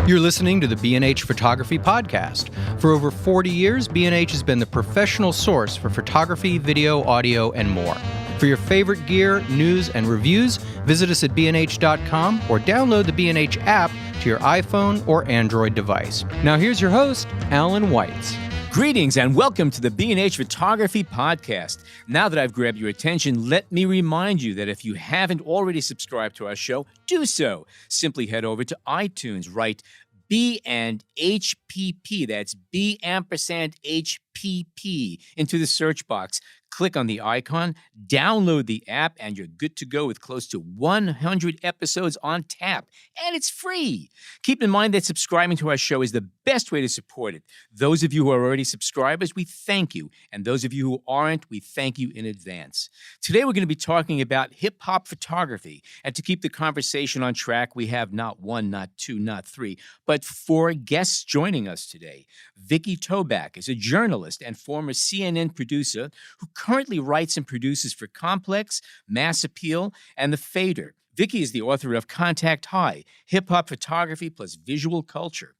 You're listening to the B&H Photography Podcast. For over 40 years, B&H has been the professional source for photography, video, audio, and more. For your favorite gear, news, and reviews, visit us at bnh.com or download the B&H app to your iPhone or Android device. Now here's your host, Alan Weitz. Greetings and welcome to the B&H Photography Podcast. Now that I've grabbed your attention, let me remind you that if you haven't already subscribed to our show, do so. Simply head over to iTunes, write B and HPP, that's B ampersand HPP, into the search box. Click on the icon, download the app, and you're good to go with close to 100 episodes on tap. And it's free. Keep in mind that subscribing to our show is the best way to support it. Those of you who are already subscribers, we thank you. And those of you who aren't, we thank you in advance. Today, we're going to be talking about hip-hop photography. And to keep the conversation on track, we have not one, not two, not three, but four guests joining us today. Vikki Tobak is a journalist and former CNN producer who currently writes and produces for Complex, Mass Appeal, and The Fader. Vikki is the author of Contact High, Hip-Hop Photography plus Visual Culture.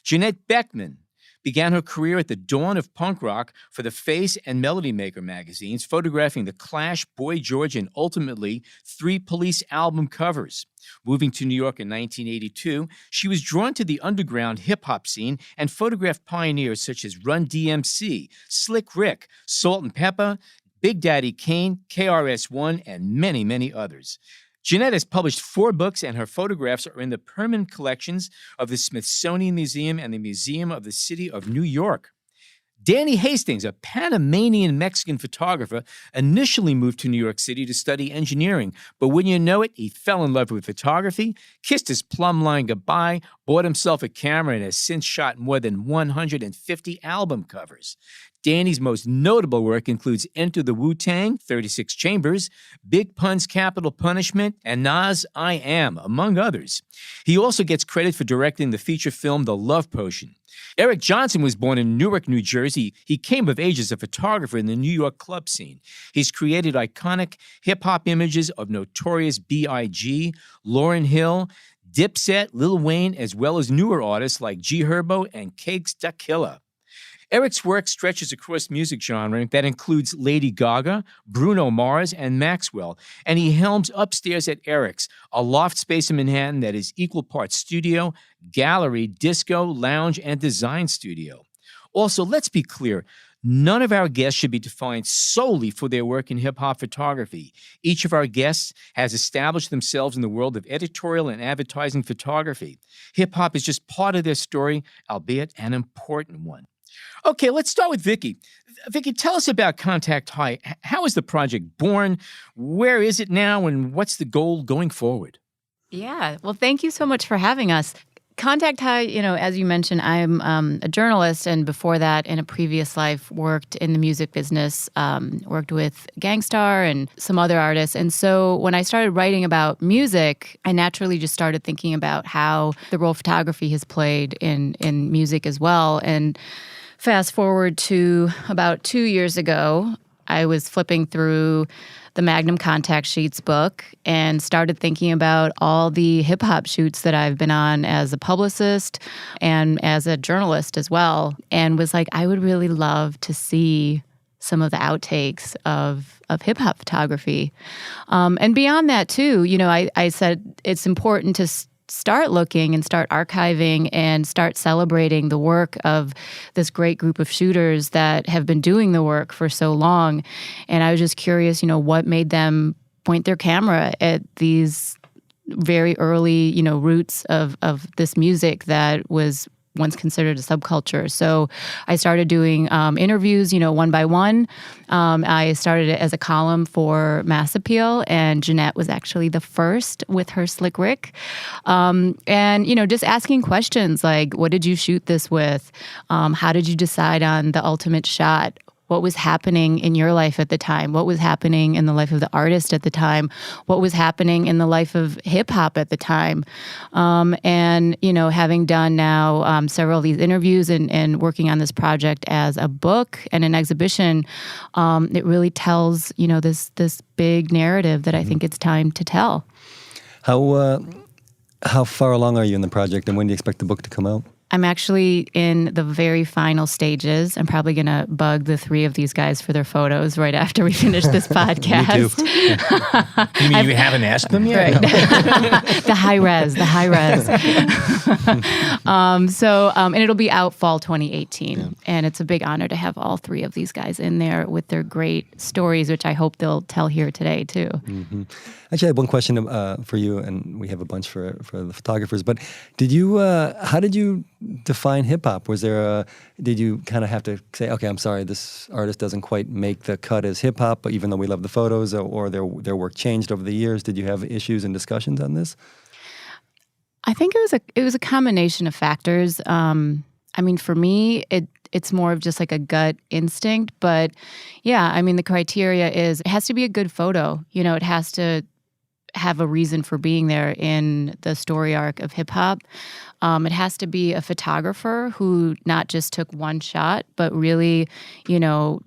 Janette Beckman began her career at the dawn of punk rock for the Face and Melody Maker magazines, photographing The Clash, Boy George, and ultimately 3 Police album covers. Moving to New York in 1982, she was drawn to the underground hip-hop scene and photographed pioneers such as Run DMC, Slick Rick, Salt and Pepper, Big Daddy Kane, KRS-One, and many, many others. Janette has published 4 books, and her photographs are in the permanent collections of the Smithsonian Museum and the Museum of the City of New York. Danny Hastings, a Panamanian Mexican photographer, initially moved to New York City to study engineering, but when you know it, he fell in love with photography, kissed his plumb line goodbye, bought himself a camera, and has since shot more than 150 album covers. Danny's most notable work includes Enter the Wu-Tang, 36 Chambers, Big Pun's Capital Punishment, and Nas' I Am, among others. He also gets credit for directing the feature film The Love Potion. Eric Johnson was born in Newark, New Jersey. He came of age as a photographer in the New York club scene. He's created iconic hip-hop images of Notorious B.I.G., Lauryn Hill, Dipset, Lil Wayne, as well as newer artists like G Herbo and Cakes Da Killa. Eric's work stretches across music genre that includes Lady Gaga, Bruno Mars, and Maxwell, and he helms upstairs at Eric's, a loft space in Manhattan that is equal parts studio, gallery, disco, lounge, and design studio. Also, let's be clear, none of our guests should be defined solely for their work in hip-hop photography. Each of our guests has established themselves in the world of editorial and advertising photography. Hip-hop is just part of their story, albeit an important one. Okay, let's start with Vikki. Vikki, tell us about Contact High. How was the project born? Where is it now? And what's the goal going forward? Yeah, well, thank you so much for having us. Contact High, as you mentioned, I'm a journalist, and before that, in a previous life, worked in the music business, worked with Gangstar and some other artists. And so when I started writing about music, I naturally just started thinking about how the role photography has played in music as well. And fast forward to about 2 years ago, I was flipping through the Magnum Contact Sheets book and started thinking about all the hip-hop shoots that I've been on as a publicist and as a journalist as well, and was like, I would really love to see some of the outtakes of hip-hop photography. And beyond that, too, I said it's important to start looking and start archiving and start celebrating the work of this great group of shooters that have been doing the work for so long. And I was just curious, what made them point their camera at these very early, roots of this music that was once considered a subculture. So I started doing interviews, one by one. I started it as a column for Mass Appeal, and Janette was actually the first with her Slick Rick. And, just asking questions like, what did you shoot this with? How did you decide on the ultimate shot? What was happening in your life at the time? What was happening in the life of the artist at the time? What was happening in the life of hip-hop at the time? And, having done now several of these interviews and working on this project as a book and an exhibition, it really tells, this big narrative that I think it's time to tell. How How far along are you in the project, and when do you expect the book to come out? I'm actually in the very final stages. I'm probably going to bug the three of these guys for their photos right after we finish this podcast. Me too. You mean you haven't asked them yet? Right. The high res. And it'll be out fall 2018. Yeah. And it's a big honor to have all three of these guys in there with their great stories, which I hope they'll tell here today too. Mm-hmm. Actually, I have one question for you, and we have a bunch for the photographers. But how did you define hip hop? Did you kind of have to say, okay, I'm sorry, this artist doesn't quite make the cut as hip hop, but even though we love the photos, or their work changed over the years, did you have issues and discussions on this? I think it was a combination of factors. I mean, for me, it's more of just like a gut instinct. But yeah, I mean, the criteria is it has to be a good photo. You know, it has to have a reason for being there in the story arc of hip hop. It has to be a photographer who not just took one shot, but really, you know,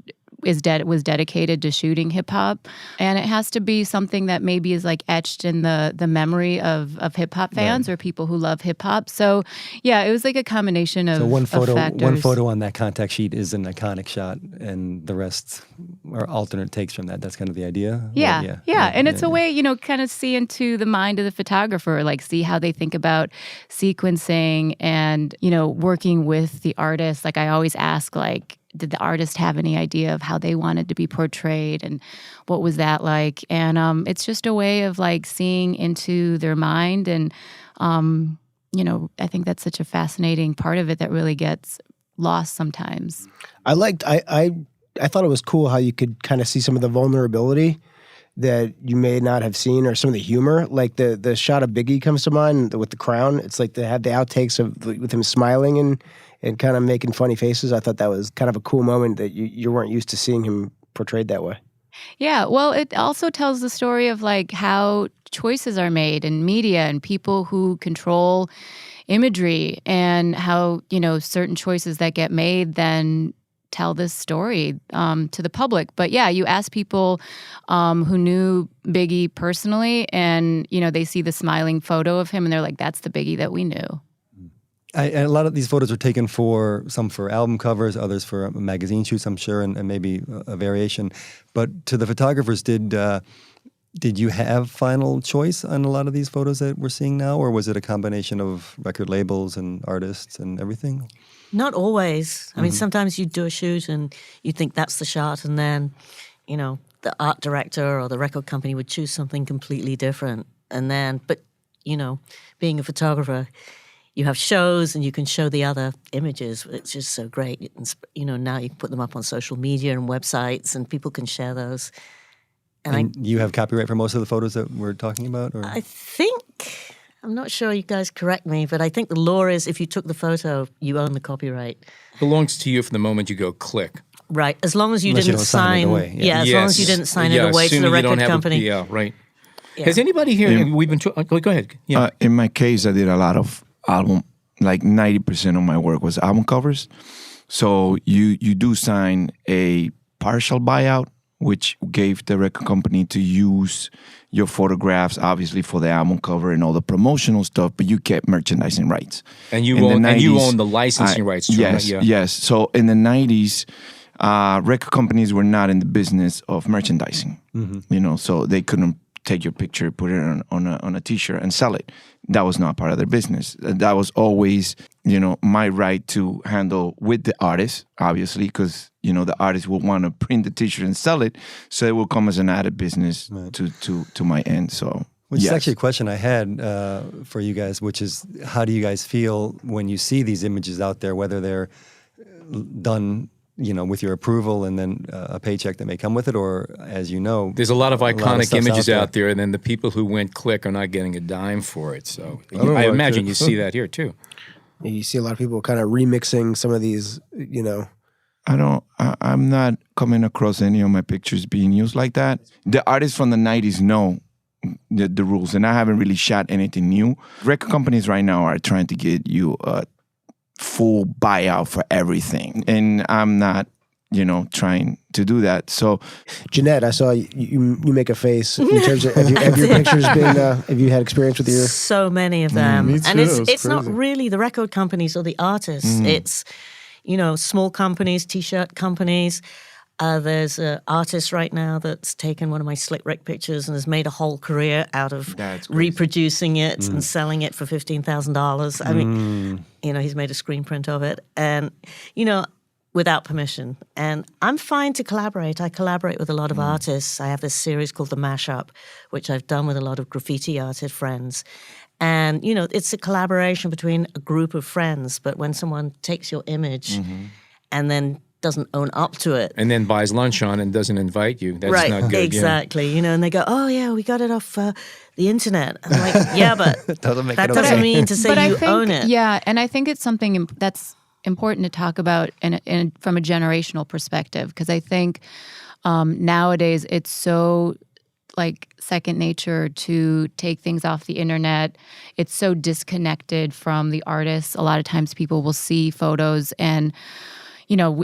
was dedicated to shooting hip hop. And it has to be something that maybe is like etched in the memory of hip hop fans, right, or people who love hip hop. So yeah, it was like a combination of factors. One photo on that contact sheet is an iconic shot, and the rest are alternate takes from that. That's kind of the idea. Yeah. And it's a way, you know, kind of see into the mind of the photographer, like see how they think about sequencing and, you know, working with the artist. Like I always ask, like, did the artist have any idea of how they wanted to be portrayed, and what was that like? And it's just a way of like seeing into their mind. And, you know, I think that's such a fascinating part of it that really gets lost sometimes. I thought it was cool how you could kind of see some of the vulnerability that you may not have seen, or some of the humor. Like the shot of Biggie comes to mind with the crown. It's like they had the outtakes with him smiling and kind of making funny faces. I thought that was kind of a cool moment that you weren't used to seeing him portrayed that way. Yeah, well, it also tells the story of like how choices are made in media and people who control imagery, and how, you know, certain choices that get made then tell this story to the public. But yeah, you ask people who knew Biggie personally, and, you know, they see the smiling photo of him and they're like, that's the Biggie that we knew. And a lot of these photos were taken some for album covers, others for magazine shoots, I'm sure, and maybe a variation. But to the photographers, did you have final choice on a lot of these photos that we're seeing now, or was it a combination of record labels and artists and everything? Not always. I mean, sometimes you do a shoot and you think that's the shot, and then, you know, the art director or the record company would choose something completely different. But, you know, being a photographer, you have shows and you can show the other images. It's just so great. You know, now you can put them up on social media and websites, and people can share those. And you have copyright for most of the photos that we're talking about? Or? I think, I'm not sure, you guys correct me, but I think the law is if you took the photo, you own the copyright. It belongs to you from the moment you go click. Right, as long as you didn't sign. It away. Yeah, as long as you didn't sign it away to the record company. Right. Yeah. Has anybody here? We've been. Go ahead. Yeah. In my case, I did a lot of album. Like 90% of my work was album covers. So you do sign a partial buyout, which gave the record company to use your photographs, obviously, for the album cover and all the promotional stuff, but you kept merchandising rights. And you own the licensing rights too. Yes, right? Yes. So in the 90s, record companies were not in the business of merchandising. Mm-hmm. You know, so they couldn't take your picture, put it on a T-shirt and sell it. That was not part of their business. That was always, you know, my right to handle with the artist, obviously, because, you know, the artist will want to print the T-shirt and sell it, so it will come as an added business to my end. So, which is actually a question I had for you guys, which is, how do you guys feel when you see these images out there, whether they're done, you know, with your approval and then a paycheck that may come with it, or, as you know, there's a lot of iconic images out there, and then the people who went click are not getting a dime for it. So I imagine you see that here too. You see a lot of people kind of remixing some of these, you know. I'm not coming across any of my pictures being used like that. The artists from the 90s know the rules, and I haven't really shot anything new. Record companies right now are trying to get you a full buyout for everything, and I'm not trying to do that. So, Janette, I saw you make a face in terms of have your pictures been, have you had experience with your... So many of them. Me too. And it's not crazy. really the record companies or the artists. It's, small companies, T-shirt companies. There's an artist right now that's taken one of my Slick Rick pictures and has made a whole career out of That's crazy. reproducing it and selling it for $15,000. I mean, he's made a screen print of it. And, without permission. And I'm fine to collaborate. I collaborate with a lot of artists. I have this series called The Mashup, which I've done with a lot of graffiti artist friends. And, it's a collaboration between a group of friends. But when someone takes your image and then doesn't own up to it. And then buys lunch on and doesn't invite you. That's right, not good. exactly. And they go, oh, yeah, we got it off the internet. I'm like, yeah, but that doesn't mean to say you own it. Yeah, and I think it's something that's important to talk about from a generational perspective, because I think nowadays it's so second nature to take things off the internet. It's so disconnected from the artists. A lot of times people will see photos and so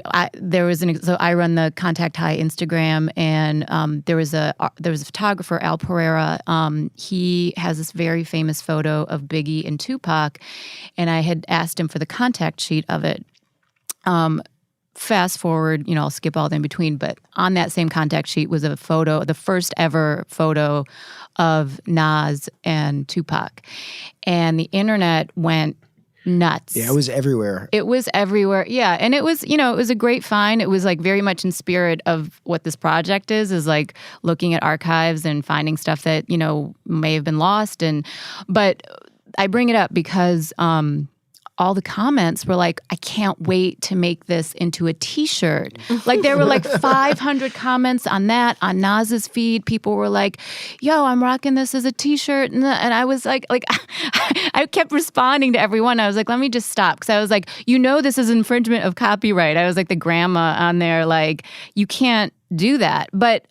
I run the Contact High Instagram, and there was a photographer, Al Pereira. He has this very famous photo of Biggie and Tupac, and I had asked him for the contact sheet of it. Fast forward, I'll skip all the in between, but on that same contact sheet was a photo, the first ever photo of Nas and Tupac, and the internet went nuts. Yeah, it was everywhere. It was everywhere. Yeah. And it was, it was a great find. It was very much in spirit of what this project is looking at archives and finding stuff that, may have been lost. But I bring it up because all the comments were like, I can't wait to make this into a T-shirt. There were 500 comments on that, on Nas's feed. People were like, yo, I'm rocking this as a T-shirt. And I was like I kept responding to everyone. I was like, let me just stop. Because I was like, this is infringement of copyright. I was like the grandma on there, you can't do that. But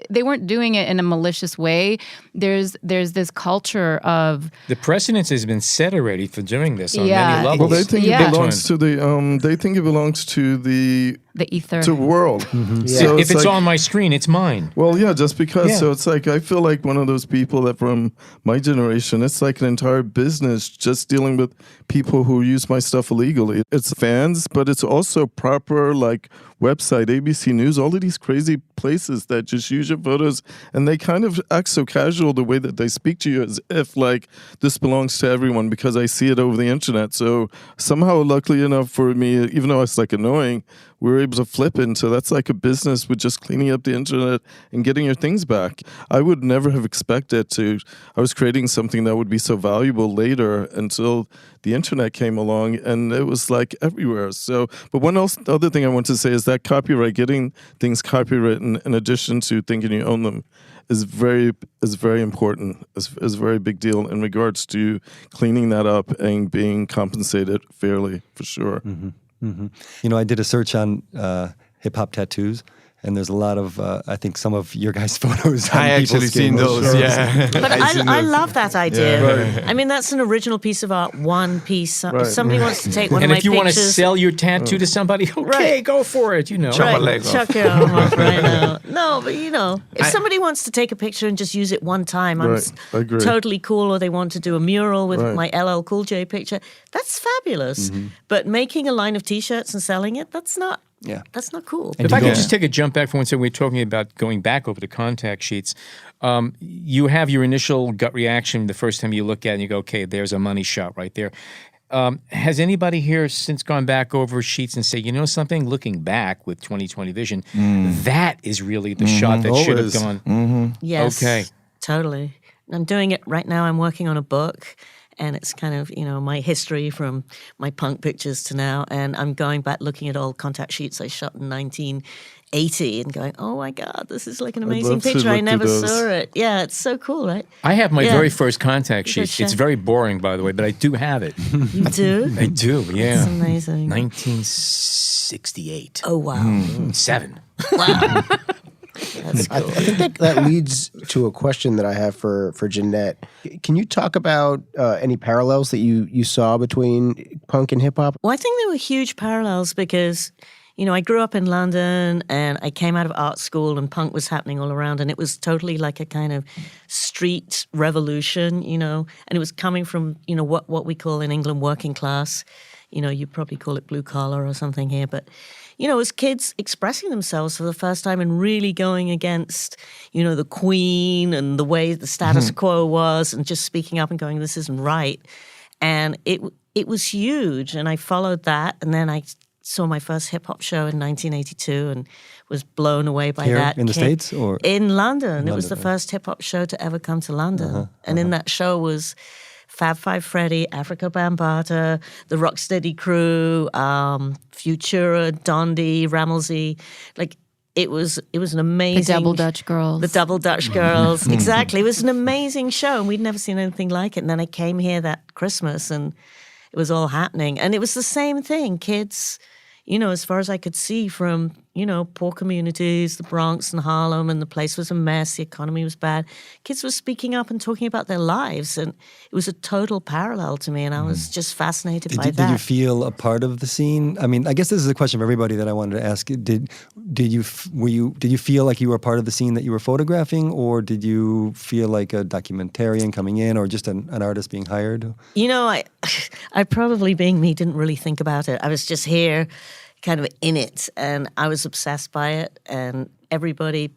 they weren't doing it in a malicious way. There's this culture of The precedence has been set already for doing this on Yeah. many levels. Well, they think Yeah. it belongs to the. They think it belongs to the ether. world. Yeah. So if it's like, on my screen, it's mine. well, yeah, just because. Yeah. So it's I feel like one of those people that from my generation, it's like an entire business just dealing with people who use my stuff illegally. It's fans, but it's also proper website, ABC News, all of these crazy places that just use your photos, and they kind of act so casual the way that they speak to you as if this belongs to everyone because I see it over the internet. So somehow, luckily enough for me, even though it's annoying, we were able to flip into that's a business with just cleaning up the internet and getting your things back. I would never have expected I was creating something that would be so valuable later until the internet came along and it was everywhere. So, but other thing I want to say is that copyright, getting things copywritten in addition to thinking you own them is very important. Is a very big deal in regards to cleaning that up and being compensated fairly, for sure. Mm-hmm. I did a search on hip hop tattoos, and there's a lot of I think some of your guys' photos. I actually seen those. Yeah, But I love that idea. Yeah. I mean, that's an original piece of art, one piece. Right. If somebody wants to take one And of my if you pictures... want to sell your tattoo to somebody, okay, Right. go for it, Chop a leg off. chuck your arm off right now. No, but if somebody wants to take a picture and just use it one time, I'm Right. I agree. totally cool. Or they want to do a mural with Right. my LL Cool J picture, that's fabulous. But making a line of T-shirts and selling it, that's not Yeah. That's not cool. If I could just take a jump back for one second, we're talking about going back over the contact sheets. You have your initial gut reaction the first time you look at it and you go, okay, there's a money shot right there. Has anybody here since gone back over sheets and say, you know something, looking back with 20/20 vision, that is really the shot that should have gone. Yes. Okay. Totally. I'm doing it right now. I'm working on a book. And it's kind of, my history from my punk pictures to now. And I'm going back looking at old contact sheets I shot in 1980 and going, oh my God, this is like an amazing love to picture. I look never through those. saw it. Yeah, it's so cool, right? I have my Yeah. very first contact You sheet. could It's show- very boring, by the way, but I do have it. You do? I do, yeah. It's amazing. 1968. Oh, wow. 7. Wow. That's I cool. think that leads to a question that I have for Janette. Can you talk about any parallels that you saw between punk and hip hop? Well, I think there were huge parallels because, I grew up in London and I came out of art school and punk was happening all around, and it was totally like a kind of street revolution, and it was coming from, what we call in England working class. You probably call it blue collar or something here, but it was kids expressing themselves for the first time and really going against, the Queen and the way the status quo was, and just speaking up and going, this isn't right. And it was huge, and I followed that, and then I saw my first hip-hop show in 1982 and was blown away by Here that. in the States? Or in London. It was the first hip-hop show to ever come to London. And in that show was Fab Five Freddy, Africa Bambaataa, the Rocksteady Crew, Futura, Dondi, Rammelsy. Like, it was an amazing... The Double Dutch Girls. The Double Dutch Girls, exactly. It was an amazing show, and we'd never seen anything like it. And then I came here that Christmas, and it was all happening. And it was the same thing. Kids, as far as I could see from, poor communities, the Bronx and Harlem, and the place was a mess, the economy was bad. Kids were speaking up and talking about their lives, and it was a total parallel to me, and I was just fascinated by that. Did you feel a part of the scene? I mean, I guess this is a question for everybody that I wanted to ask. Did you feel like you were part of the scene that you were photographing, or did you feel like a documentarian coming in, or just an artist being hired? I probably, being me, didn't really think about it. I was just here, kind of in it, and I was obsessed by it, and everybody,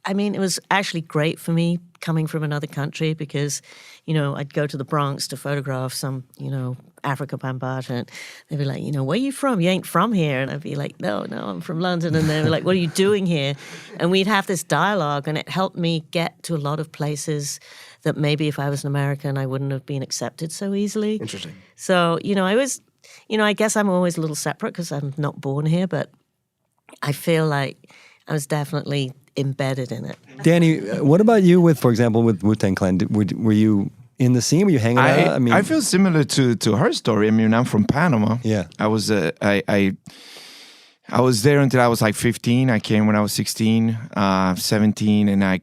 it was actually great for me coming from another country, because, I'd go to the Bronx to photograph some, Africa Bambaataa, and they'd be like, where are you from? You ain't from here. And I'd be like, no, I'm from London. And they were like, what are you doing here? And we'd have this dialogue, and it helped me get to a lot of places that maybe if I was an American, I wouldn't have been accepted so easily. Interesting. So, I was... I guess I'm always a little separate because I'm not born here, but I feel like I was definitely embedded in it. Danny, what about you for example, with Wu-Tang Clan? Were you in the scene? Were you hanging out? I feel similar to her story. I'm from Panama. Yeah. I was there until I was like 15. I came when I was 16, 17, and I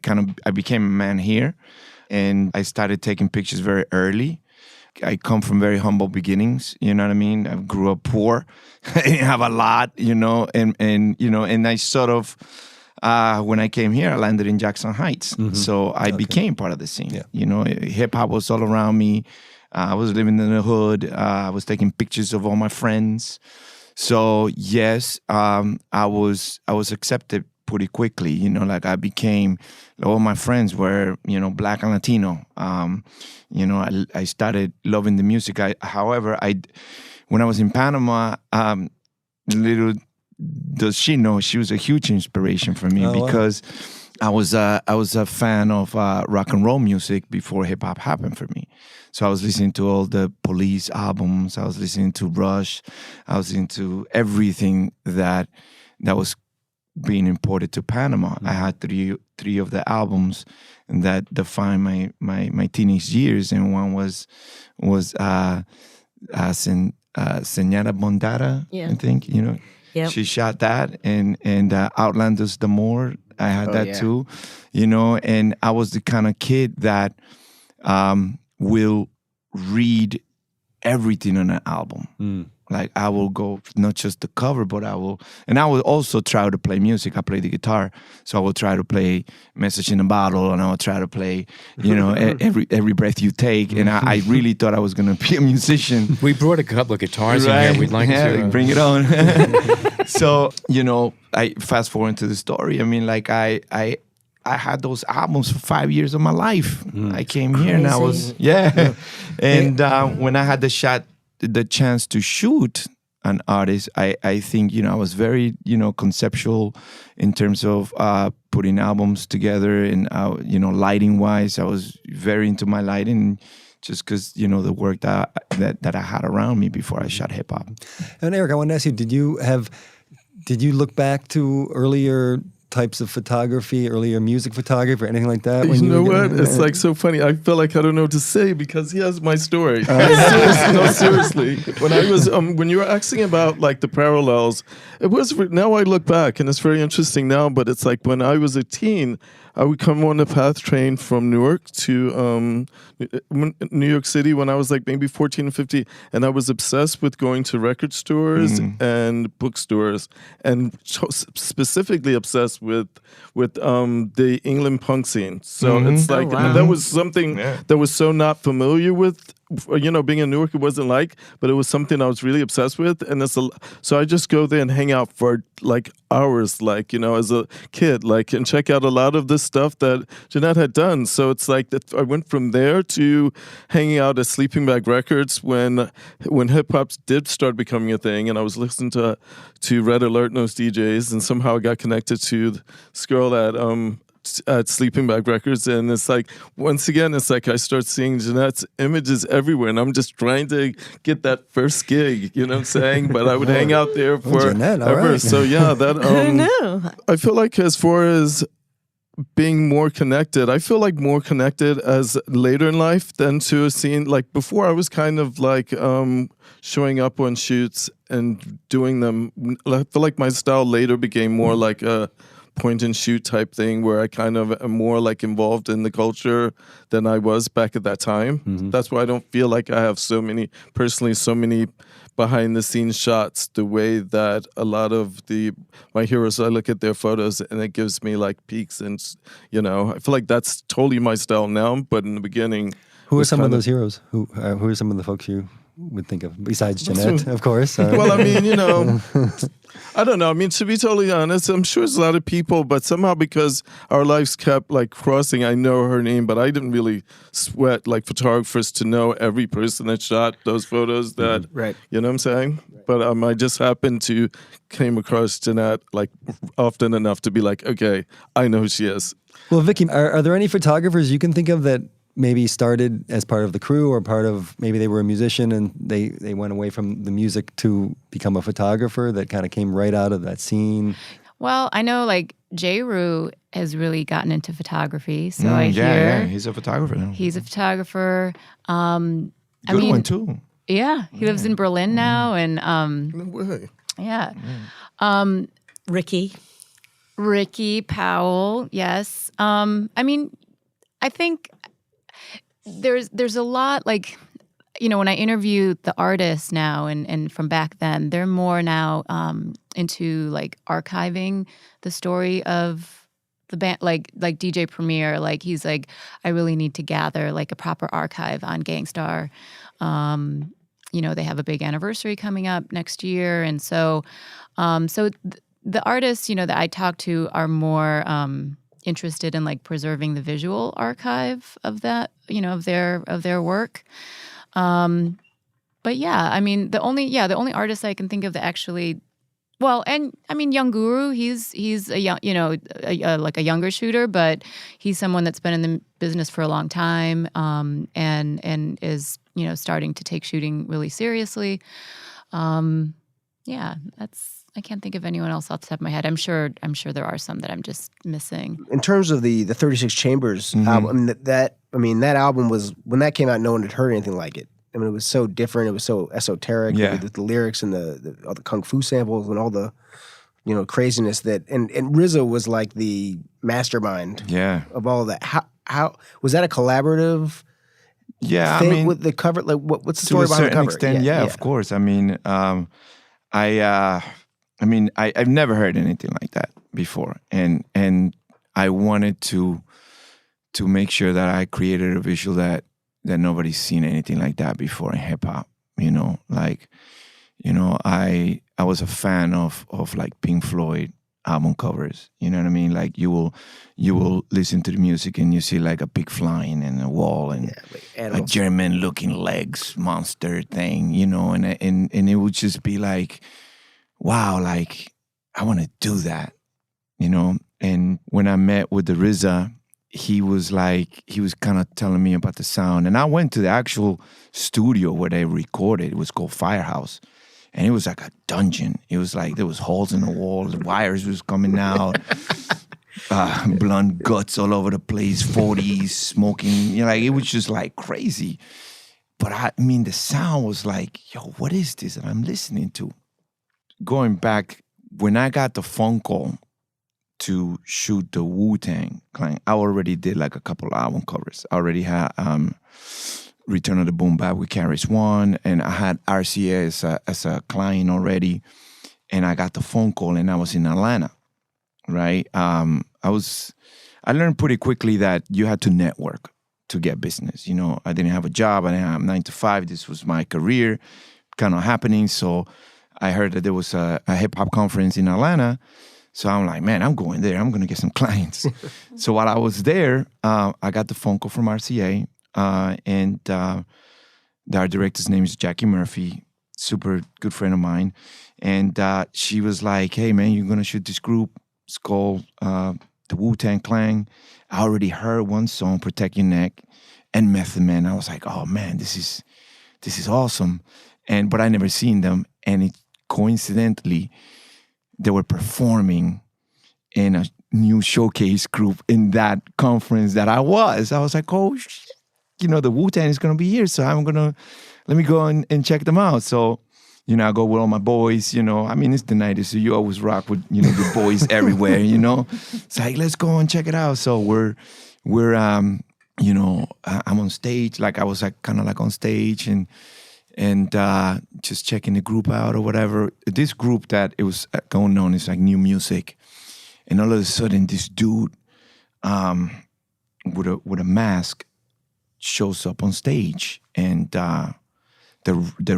became a man here. And I started taking pictures very early. I come from very humble beginnings, you know what I mean? I grew up poor. I didn't have a lot, and I sort of, when I came here, I landed in Jackson Heights. So I became part of the scene. Yeah. Hip hop was all around me. I was living in the hood. I was taking pictures of all my friends. So yes, I was accepted pretty quickly, I became, all my friends were, Black and Latino. I started loving the music. However, when I was in Panama, little does she know, she was a huge inspiration for me because I was a fan of rock and roll music before hip hop happened for me. So I was listening to all the Police albums. I was listening to Rush. I was into everything that was being imported to Panama. I had three of the albums that defined my teenage years, and one was Señora Bondada, I think, Yep. She shot that, and Outlanders the More, I had that too, and I was the kind of kid that will read everything on an album. Like, I will go, not just the cover, but I will also try to play music. I play the guitar, so I will try to play Message in a Bottle, and I will try to play, every breath you take. And I really thought I was going to be a musician. We brought a couple of guitars in here. We'd like to bring it on. So, I fast forward to the story. I had those albums for 5 years of my life. I came here and I was, and when I had the chance to shoot an artist, I think, I was very, conceptual in terms of putting albums together, and, lighting wise, I was very into my lighting just because, the work that I had around me before I shot hip hop. And Eric, I want to ask you, did you look back to earlier types of photography, earlier music photography, or anything like that? You know what? It's like so funny. I feel like I don't know what to say because he has my story. Seriously. When I was, when you were asking about like the parallels, it was. Now I look back and it's very interesting now. But it's like when I was a teen, I would come on the PATH train from Newark to New York City when I was like maybe 14 or 15, and I was obsessed with going to record stores and bookstores, and specifically obsessed with the England punk scene. So it's like that was something that was so not familiar with. Being in Newark, it wasn't like, but it was something I was really obsessed with, and so I just go there and hang out for like hours, like as a kid, like, and check out a lot of the stuff that Janette had done. So it's like that I went from there to hanging out at Sleeping Bag Records when hip hop did start becoming a thing, and I was listening to Red Alert and those DJs, and somehow I got connected to this girl at Sleeping Bag Records, and it's like once again it's like I start seeing Janette's images everywhere, and I'm just trying to get that first gig, you know what I'm saying? But I would hang out there for Janette, ever. right. So yeah, that Who knew? I feel like as far as being more connected, I feel like more connected as later in life than to a scene. Like before, I was kind of like showing up on shoots and doing them. I feel like my style later became more like a point and shoot type thing, where I kind of am more like involved in the culture than I was back at that time. That's why I don't feel like I have so many behind the scenes shots the way that a lot of my heroes, I look at their photos and it gives me like peaks, and I feel like that's totally my style now, but in the beginning. Who are some of those heroes? Who are some of the folks you would think of besides Janette, of course? Well, I mean, I don't know. I mean, to be totally honest, I'm sure there's a lot of people, but somehow because our lives kept like crossing, I know her name, but I didn't really sweat like photographers to know every person that shot those photos. That you know what I'm saying? But I just happened to came across Janette like often enough to be like, okay, I know who she is. Well, Vikki, are there any photographers you can think of that maybe started as part of the crew, or part of, maybe they were a musician and they went away from the music to become a photographer, that kind of came right out of that scene? Well, I know like J. Rue has really gotten into photography, so I hear he's a photographer now. he's a photographer. Good one too. Yeah, he lives in Berlin now, and No way. yeah. Ricky Powell, yes. I mean, I think there's a lot, like, when I interview the artists now and from back then, they're more now into like archiving the story of the band, like DJ Premier. Like he's like, I really need to gather like a proper archive on Gangstar. They have a big anniversary coming up next year, and so the artists that I talk to are more interested in like preserving the visual archive of that, of their work. But yeah, I mean, the only artist I can think of that actually, well, and I mean, Young Guru, he's a young, like a younger shooter, but he's someone that's been in the business for a long time, and is, starting to take shooting really seriously. Yeah, I can't think of anyone else off the top of my head. I'm sure there are some that I'm just missing. In terms of the 36 Chambers album, that album was, when that came out, no one had heard anything like it. I mean, it was so different. It was so esoteric. Yeah. With the lyrics and all the kung fu samples and all the, craziness that, and RZA was like the mastermind. Yeah. Of all of that. How was that a collaborative? Yeah, thing I mean, with the cover, like what's the story behind the cover? To a certain extent, yeah, of course. I mean, I've never heard anything like that before, and I wanted to make sure that I created a visual that nobody's seen anything like that before in hip hop. I was a fan of like Pink Floyd album covers. You know what I mean? Like you will listen to the music and you see like a pig flying in a wall and a German looking legs monster thing, and it would just be like, wow, like I want to do that, And when I met with the RZA, he was kind of telling me about the sound, and I went to the actual studio where they recorded. It was called Firehouse. And it was like a dungeon. It was like there was holes in the walls, wires was coming out, blunt guts all over the place, 40s, smoking. It was just like crazy. But the sound was like, yo, what is this that I'm listening to? Going back, when I got the phone call to shoot the Wu-Tang Clan. I already did like a couple of album covers. I already had Return of the Boom Bap with KRS-One, and I had RCA as a client already. And I got the phone call, and I was in Atlanta, right? I learned pretty quickly that you had to network to get business. You know, I didn't have a job. I didn't have 9 to 5. This was my career kind of happening. So I heard that there was a hip-hop conference in Atlanta. So I'm like, man, I'm going there. I'm going to get some clients. So while I was there, I got the phone call from RCA. And our director's name is Jackie Murphy, super good friend of mine. And she was like, hey, man, you're going to shoot this group. It's called the Wu-Tang Clan. I already heard one song, Protect Your Neck, and Method Man. I was like, oh, man, this is awesome. But I never seen them. And coincidentally, they were performing in a new showcase group in that conference that I was. I was like, oh, you know, the Wu-Tang is going to be here, so let me go and check them out. So, you know, I go with all my boys, you know. I mean, it's the 90s, so you always rock with, you know, the boys everywhere, you know. It's like, let's go and check it out. So we're you know, I'm on stage. Like, I was like kind of like on stage and just checking the group out or whatever. This group that it was going on is like new music. And all of a sudden, this dude with a mask shows up on stage, and the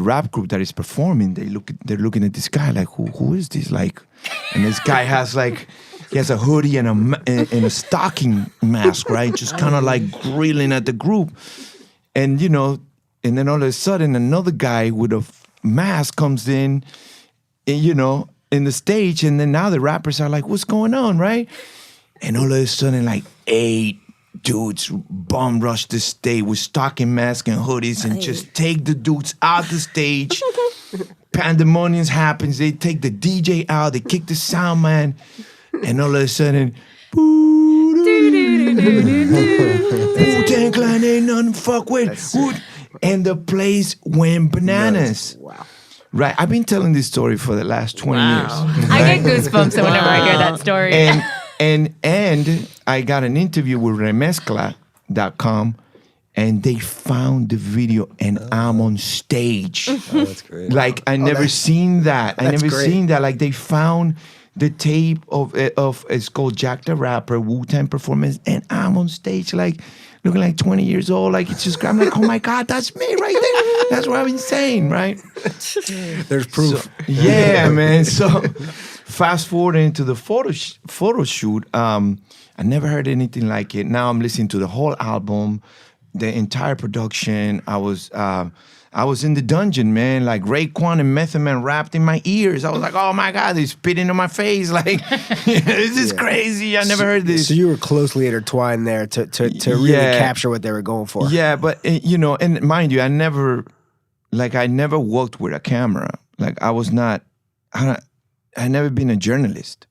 rap group that is performing, they're looking at this guy like, who is this? Like, and this guy has a hoodie and a stocking mask, right? Just kind of like grilling at the group, and you know, and then all of a sudden another guy with a mask comes in, and, you know, in the stage, and then now the rappers are like, what's going on, right? And all of a sudden, like 8 dudes bum rush the stage with stocking masks and hoodies and just take the dudes out the stage. Pandemonium happens. They take the DJ out. They kick the sound man. And all of a sudden, Wu-Tang Clan ain't nothing to fuck with. And the place went bananas. Wow. Right. I've been telling this story for the last 20 years. I get goosebumps whenever I hear that story. And I got an interview with remezcla.com, and they found the video, and I'm on stage. Oh, that's great. Like, I never seen that. I never seen that. Like, they found the tape of it's called Jack the Rapper, Wu-Tang performance, and I'm on stage, like, looking like 20 years old. Like, it's just, I'm like, oh my God, that's me right there. That's what I've been saying, right? There's proof. So, yeah, man. So fast forward into the photo shoot. I never heard anything like it. Now I'm listening to the whole album, the entire production. I was in the dungeon, man. Like Raekwon and Method Man rapped in my ears. I was like, oh my God, they're spitting on my face. Like, this is crazy. I never heard this. So you were closely intertwined there to really capture what they were going for. Yeah, but you know, and mind you, I never worked with a camera. Like, I never been a journalist.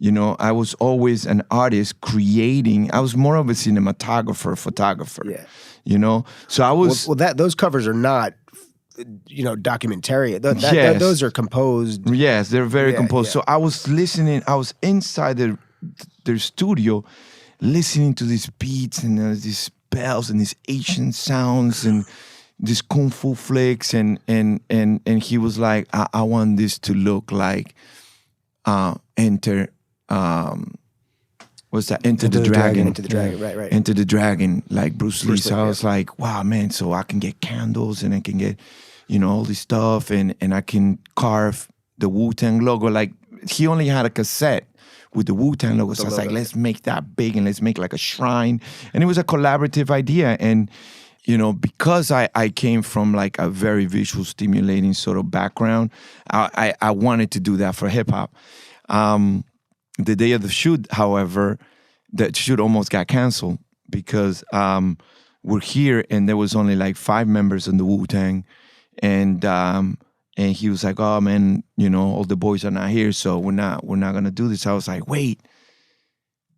You know, I was always an artist creating. I was more of a cinematographer, photographer. Yeah. You know, so I was. Well, those covers are not, you know, documentary. Those are composed. Yes, they're very composed. Yeah. So I was listening. I was inside their studio, listening to these beats and these bells and these Asian sounds and these kung fu flicks. And he was like, I want this to look like Enter the Dragon. Into the Dragon, right. Enter the Dragon, like Bruce Lee. So I was like, wow, man, so I can get candles and I can get, you know, all this stuff and I can carve the Wu-Tang logo. Like, he only had a cassette with the Wu-Tang logo. So I was like, let's make that big and let's make like a shrine. And it was a collaborative idea. And, you know, because I came from like a very visual stimulating sort of background, I wanted to do that for hip hop. The day of the shoot, however, the shoot almost got canceled because we're here and there was only like 5 members in the Wu-Tang, and he was like, "Oh man, you know, all the boys are not here, so we're not gonna do this." I was like, "Wait,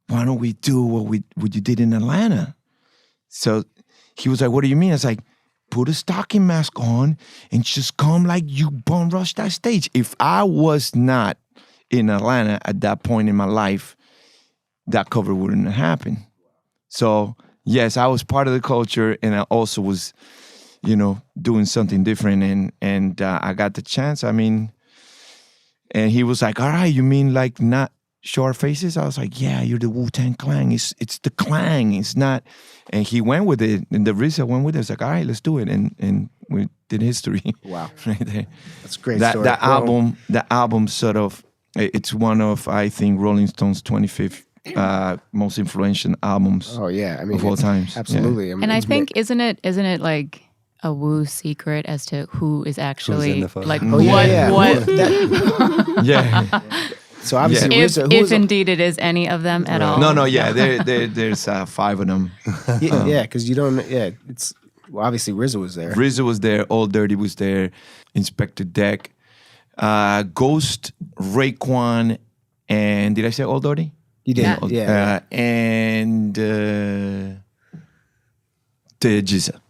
why don't we do what you did in Atlanta?" So he was like, "What do you mean?" I was like, "Put a stocking mask on and just come like you bum rush that stage." If I was not in Atlanta at that point in my life, that cover wouldn't happen. So yes, I was part of the culture, and I also was, doing something different, and I got the chance. I mean, and he was like, "All right, you mean like not short faces?" I was like, "Yeah, you're the Wu-Tang Clan. It's the clang. It's not." And he went with it, and the RZA went with it. It's like, "All right, let's do it," and we did history. Wow, right there. that's a great. That story. the album sort of, it's one of, I think, Rolling Stone's 25th most influential albums. Oh yeah, I mean, of all times. absolutely. Yeah. I mean, And I it's think isn't it like a Wu secret as to who is actually the photo. like Oh, yeah, what yeah. Yeah. So obviously, if, RZA, who if was indeed it is any of them at all. No, yeah. There's 5 of them. yeah, because you don't. Yeah, it's obviously RZA was there. RZA was there. Old Dirty was there. Inspector Deck, Ghost, Raekwon, and did I say Old Dirty? You did, yeah. And the GZA.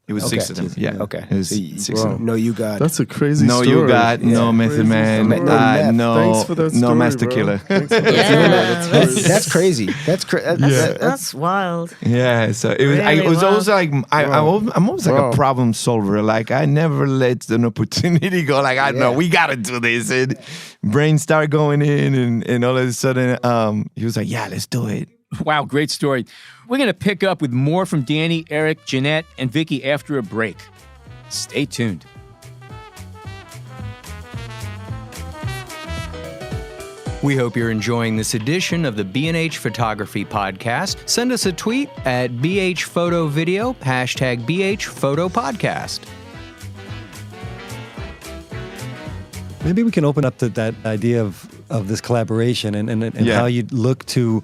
It was 6 of them. Yeah. Okay. It was So 6 well, of them. no, you got. That's a crazy No, story. you got no Method Man. No meth. No, Thanks for that no story, Master bro. Killer. Thanks for that Yeah, story. That's crazy. That's crazy. That's wild. Yeah, so it was. I Really? was Wow. always like, I'm always like Wow. a problem solver. Like I never let an opportunity go. Like I know we gotta do this, and brain start going in, and all of a sudden, he was like, yeah, let's do it. Wow, great story. We're going to pick up with more from Danny, Eric, Janette, and Vikki after a break. Stay tuned. We hope you're enjoying this edition of the B&H Photography Podcast. Send us a tweet at BHPhotoVideo, #BHPhotoPodcast. Maybe we can open up to that idea of this collaboration and Yeah. how you look to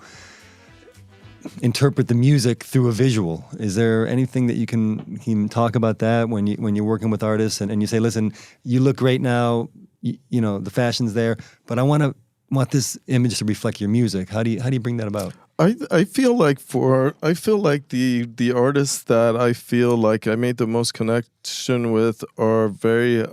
interpret the music through a visual. Is there anything that you can talk about that when you're working with artists and you say, listen, you look great now, the fashion's there, but I want this image to reflect your music. How do you bring that about? I feel like the artists that I feel like I made the most connection with are very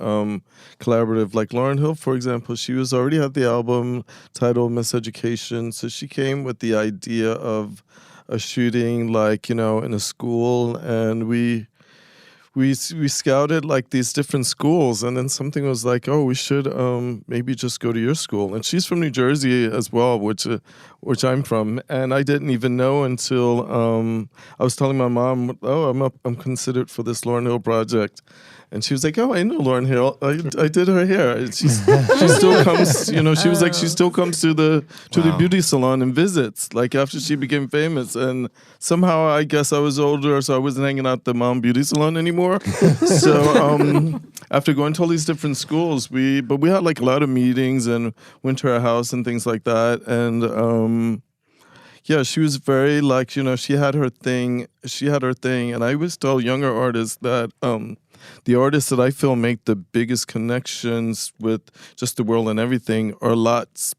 collaborative. Like Lauryn Hill, for example, she already had the album titled Miseducation, so she came with the idea of a shooting in a school, and we scouted like these different schools, and then something was like, oh, we should maybe just go to your school. And she's from New Jersey as well, which I'm from, and I didn't even know until I was telling my mom, oh, I'm considered for this Lauryn Hill project. And she was like, "Oh, I know Lauryn Hill. I did her hair. And she still comes. She was like, she still comes to the beauty salon and visits. Like after she became famous, and somehow I guess I was older, so I wasn't hanging out at the mom beauty salon anymore. So after going to all these different schools, we had like a lot of meetings and went to her house and things like that. And yeah, she was very like she had her thing. And I always tell younger artists that. The artists that I feel make the biggest connections with just the world and everything are a lot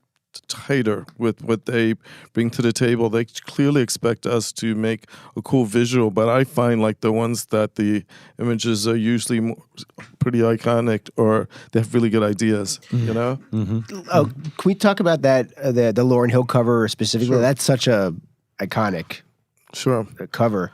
tighter with what they bring to the table. They clearly expect us to make a cool visual, but I find like the ones that the images are usually pretty iconic or they have really good ideas, Oh, can we talk about that, the Lauryn Hill cover specifically? Sure. That's such a iconic cover.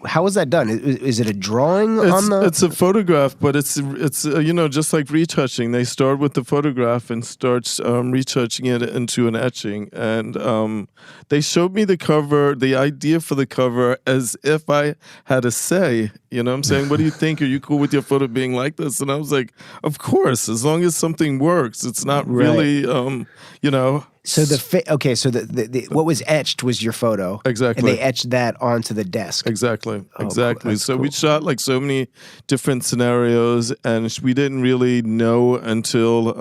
How was that done? Is it a drawing on the? It's a photograph, but it's just like retouching. They start with the photograph and start retouching it into an etching. And they showed me the cover, the idea for the cover, as if I had a say. You know what I'm saying? What do you think? Are you cool with your photo being like this? And I was like, of course, as long as something works. It's not really, So the what was etched was your photo. Exactly. And they etched that onto the desk. Exactly. Cool. That's So we cool. shot like so many different scenarios, and we didn't really know until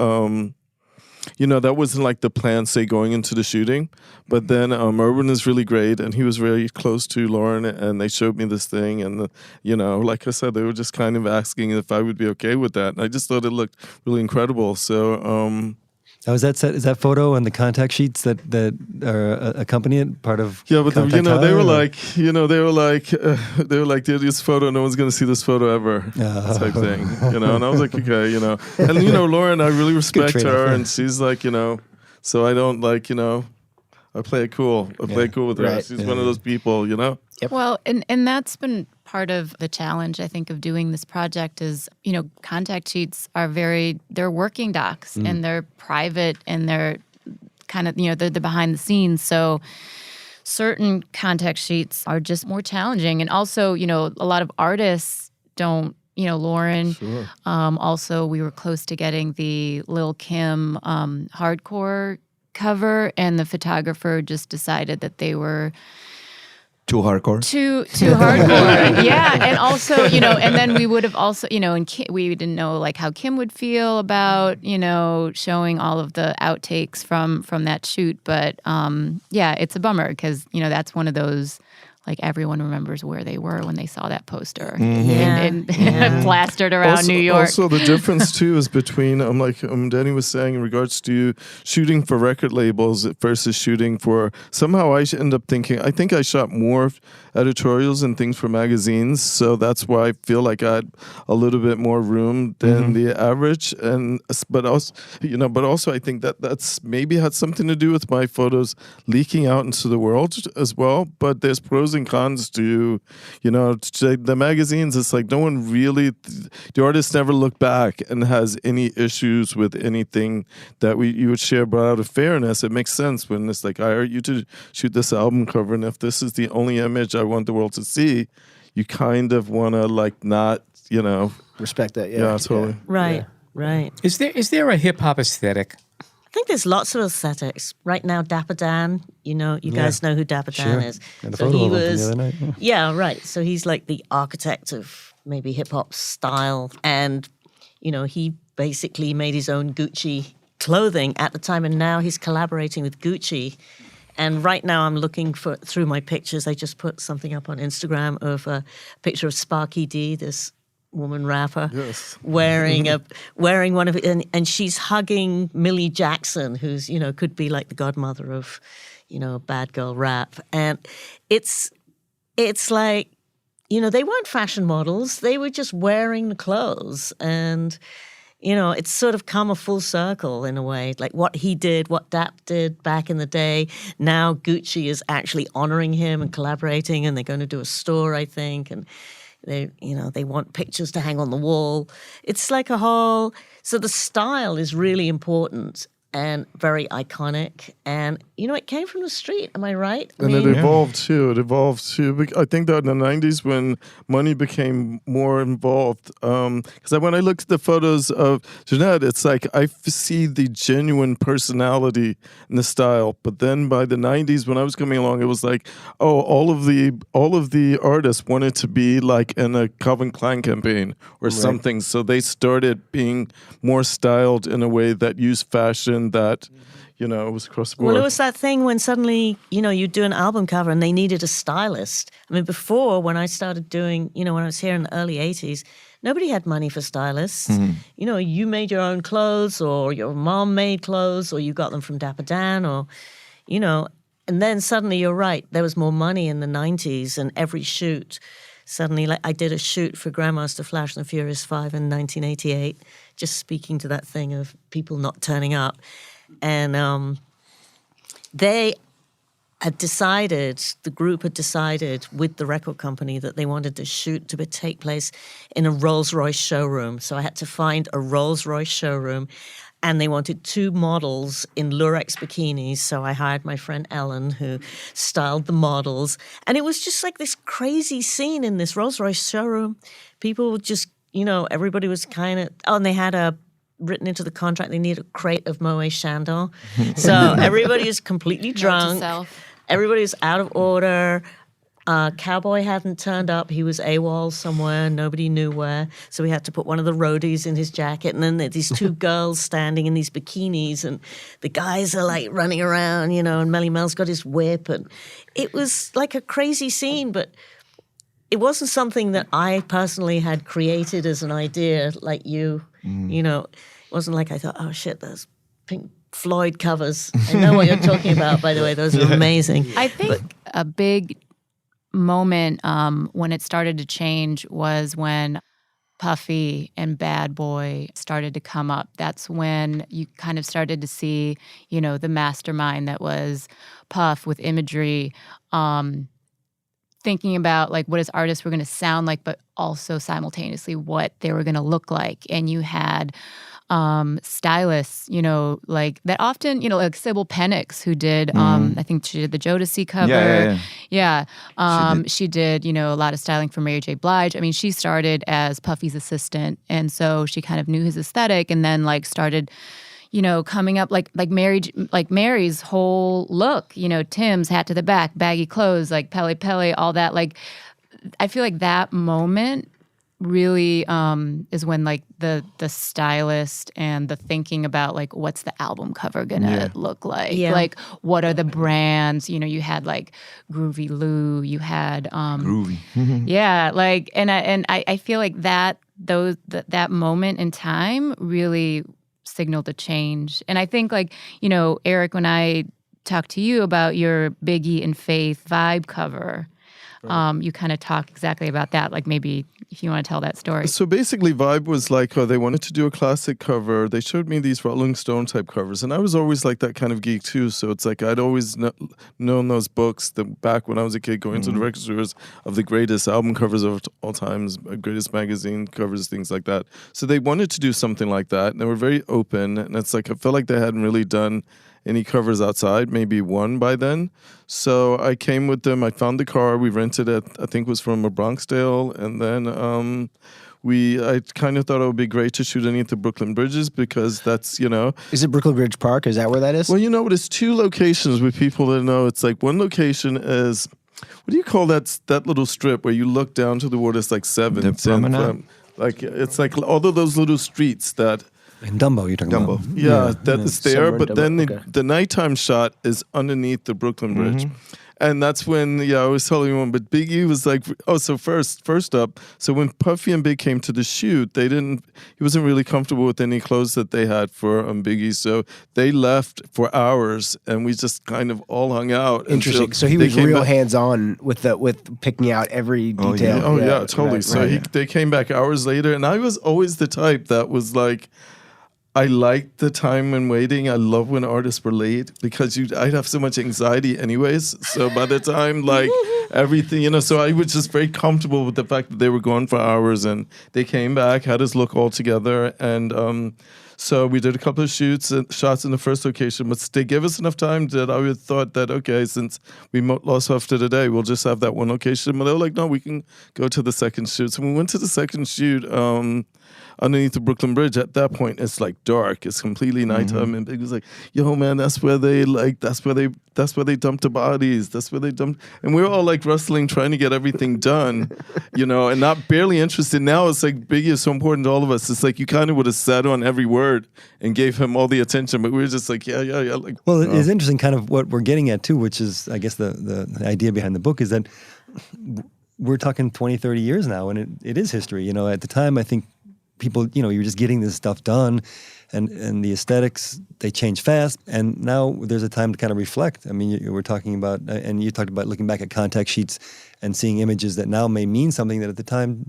that wasn't like the plan, say, going into the shooting. But then Urban is really great, and he was very close to Lauren, and they showed me this thing, and like I said, they were just kind of asking if I would be okay with that, and I just thought it looked really incredible. So. Now, is that photo and the contact sheets that are accompany it part of? Yeah, but Contact they Hire, were or? like, this photo. No one's going to see this photo ever, type thing. And I was like, okay, and Lauren, I really respect her, trade-off, yeah. and she's like, so I don't like, I play it cool. I play it cool with Russ. He's one of those people, you know? Yep. Well, and that's been part of the challenge, I think, of doing this project is, contact sheets are they're working docs and they're private and they're kind of, they're behind the scenes. So certain contact sheets are just more challenging. And also, a lot of artists don't, Lauren, also we were close to getting the Lil' Kim hardcore cover, and the photographer just decided that they were Too hardcore. too hardcore. Yeah, and also, and then we would have also, and we didn't know like how Kim would feel about, showing all of the outtakes from that shoot. But yeah, it's a bummer because that's one of those. Like everyone remembers where they were when they saw that poster and plastered around New York. Also, the difference too is between Danny was saying in regards to shooting for record labels versus shooting for. Somehow I end up thinking I think I shot more editorials and things for magazines, so that's why I feel like I had a little bit more room than the average. But also I think that's maybe had something to do with my photos leaking out into the world as well. But there's pros and cons to, the magazines. It's like no one really, the artist never looked back and has any issues with anything that you would share. But out of fairness, it makes sense when it's like I hired you to shoot this album cover, and if this is the only image I want the world to see, you kind of want to not, respect that. Yeah, totally. Right, right. Is there a hip hop aesthetic? I think there's lots of aesthetics. Right now, Dapper Dan, you guys know who Dapper Dan is. And the photo of him from the other night. Yeah, right. So he's like the architect of maybe hip-hop style. And, he basically made his own Gucci clothing at the time. And now he's collaborating with Gucci. And right now I'm looking through my pictures. I just put something up on Instagram of a picture of Sparky D, this woman rapper, wearing one of it, and she's hugging Millie Jackson, who's could be like the godmother of bad girl rap, and it's like they weren't fashion models, they were just wearing the clothes, and it's sort of come a full circle in a way, like what he did, what Dap did back in the day. Now Gucci is actually honoring him and collaborating, and they're going to do a store, I think, and they want pictures to hang on the wall. It's like a whole. So the style is really important and very iconic. And it came from the street. Am I right? It evolved too. I think that in the 90s when money became more involved, because when I look at the photos of Janette, it's like I see the genuine personality in the style. But then by the 90s, when I was coming along, it was like, all of the artists wanted to be like in a Calvin Klein campaign or something. So they started being more styled in a way that used fashion that. It was across the board. Well, it was that thing when suddenly, you'd do an album cover and they needed a stylist. I mean, before, when I started doing, when I was here in the early 80s, nobody had money for stylists. You made your own clothes, or your mom made clothes, or you got them from Dapper Dan, or, and then suddenly, you're right, there was more money in the 90s, and every shoot, suddenly, like I did a shoot for Grandmaster Flash and the Furious 5 in 1988, just speaking to that thing of people not turning up. And they had decided, the group had decided with the record company that they wanted the shoot to take place in a Rolls-Royce showroom. So I had to find a Rolls-Royce showroom, and they wanted 2 models in Lurex bikinis. So I hired my friend Ellen, who styled the models. And it was just like this crazy scene in this Rolls-Royce showroom. People would just, everybody was kind of, and they had written into the contract, they need a crate of Moet Chandon. So everybody is completely drunk. Everybody is out of order. Cowboy hadn't turned up. He was AWOL somewhere. Nobody knew where. So we had to put one of the roadies in his jacket. And then there are these 2 girls standing in these bikinis. And the guys are like running around, and Melly Mel's got his whip. And it was like a crazy scene. But it wasn't something that I personally had created as an idea like you. It wasn't like I thought, oh shit, those Pink Floyd covers. I know what you're talking about, by the way. Those are amazing. I think a big moment when it started to change was when Puffy and Bad Boy started to come up, that's when you kind of started to see, the mastermind that was Puff with imagery, thinking about like what his artists were going to sound like, but also simultaneously what they were going to look like. And you had stylists, like that often, like Sybil Penix, who did, I think she did the Jodeci cover. Yeah. She did, a lot of styling for Mary J. Blige. I mean, she started as Puffy's assistant. And so she kind of knew his aesthetic and then like started, coming up like Mary's whole look, Tim's hat to the back, baggy clothes, like Pele, all that. Like, I feel like that moment really is when like the stylist and the thinking about like what's the album cover gonna look like, like what are the brands, you had like Groovy Lou, you had Groovy. like and I feel like that moment in time really signaled a change. And I think like Eric, when I talked to you about your Biggie and Faith Vibe cover, you kind of talk exactly about that. Like maybe if you want to tell that story. So basically Vibe was like, they wanted to do a classic cover. They showed me these Rolling Stone type covers. And I was always like that kind of geek too. So it's like I'd always known those books that back when I was a kid going to the record stores of the greatest album covers of all times, greatest magazine covers, things like that. So they wanted to do something like that. And they were very open. And it's like I felt like they hadn't really done any covers outside, maybe one by then. So I came with them. I found the car. We rented it, I think it was from a Bronxdale. And then I kind of thought it would be great to shoot underneath the Brooklyn Bridges because that's, Is it Brooklyn Bridge Park? Is that where that is? Well, there's two locations with people that know. It's like one location is, what do you call that little strip where you look down to the water? It's like 7th. The promenade? Like, it's like all of those little streets that... In Dumbo, you're talking about. Yeah, that is there. Somewhere in But then Dumbo, the nighttime shot is underneath the Brooklyn Bridge. And that's when, I was telling you, but Biggie was like, so first up, so when Puffy and Big came to the shoot, he wasn't really comfortable with any clothes that they had for Biggie. So they left for hours and we just kind of all hung out. Interesting. So he was real hands-on with picking out every detail. Oh, yeah, totally. Right, so they came back hours later and I was always the type that was like, I liked the time and waiting. I love when artists were late because I'd have so much anxiety anyways. So by the time like everything, so I was just very comfortable with the fact that they were gone for hours and they came back, had us look all together. And so we did a couple of shots in the first location, but they gave us enough time that I thought that, okay, since we lost after the day, we'll just have that one location. But they were like, no, we can go to the second shoot. So we went to the second shoot, underneath the Brooklyn Bridge. At that point, it's like dark. It's completely nighttime. And Big was like, "Yo, man, that's where they dumped the bodies. That's where they dumped." And we were all like rustling, trying to get everything done, and not barely interested. Now it's like Biggie is so important to all of us. It's like you kind of would have sat on every word and gave him all the attention, but we were just like, yeah. Like, well, it's interesting, kind of what we're getting at too, which is, I guess, the idea behind the book is that we're talking 20, 30 years now, and it is history. At the time, I think people, you're just getting this stuff done and the aesthetics, they change fast. And now there's a time to kind of reflect. I mean, we're talking about, and you talked about looking back at contact sheets and seeing images that now may mean something that at the time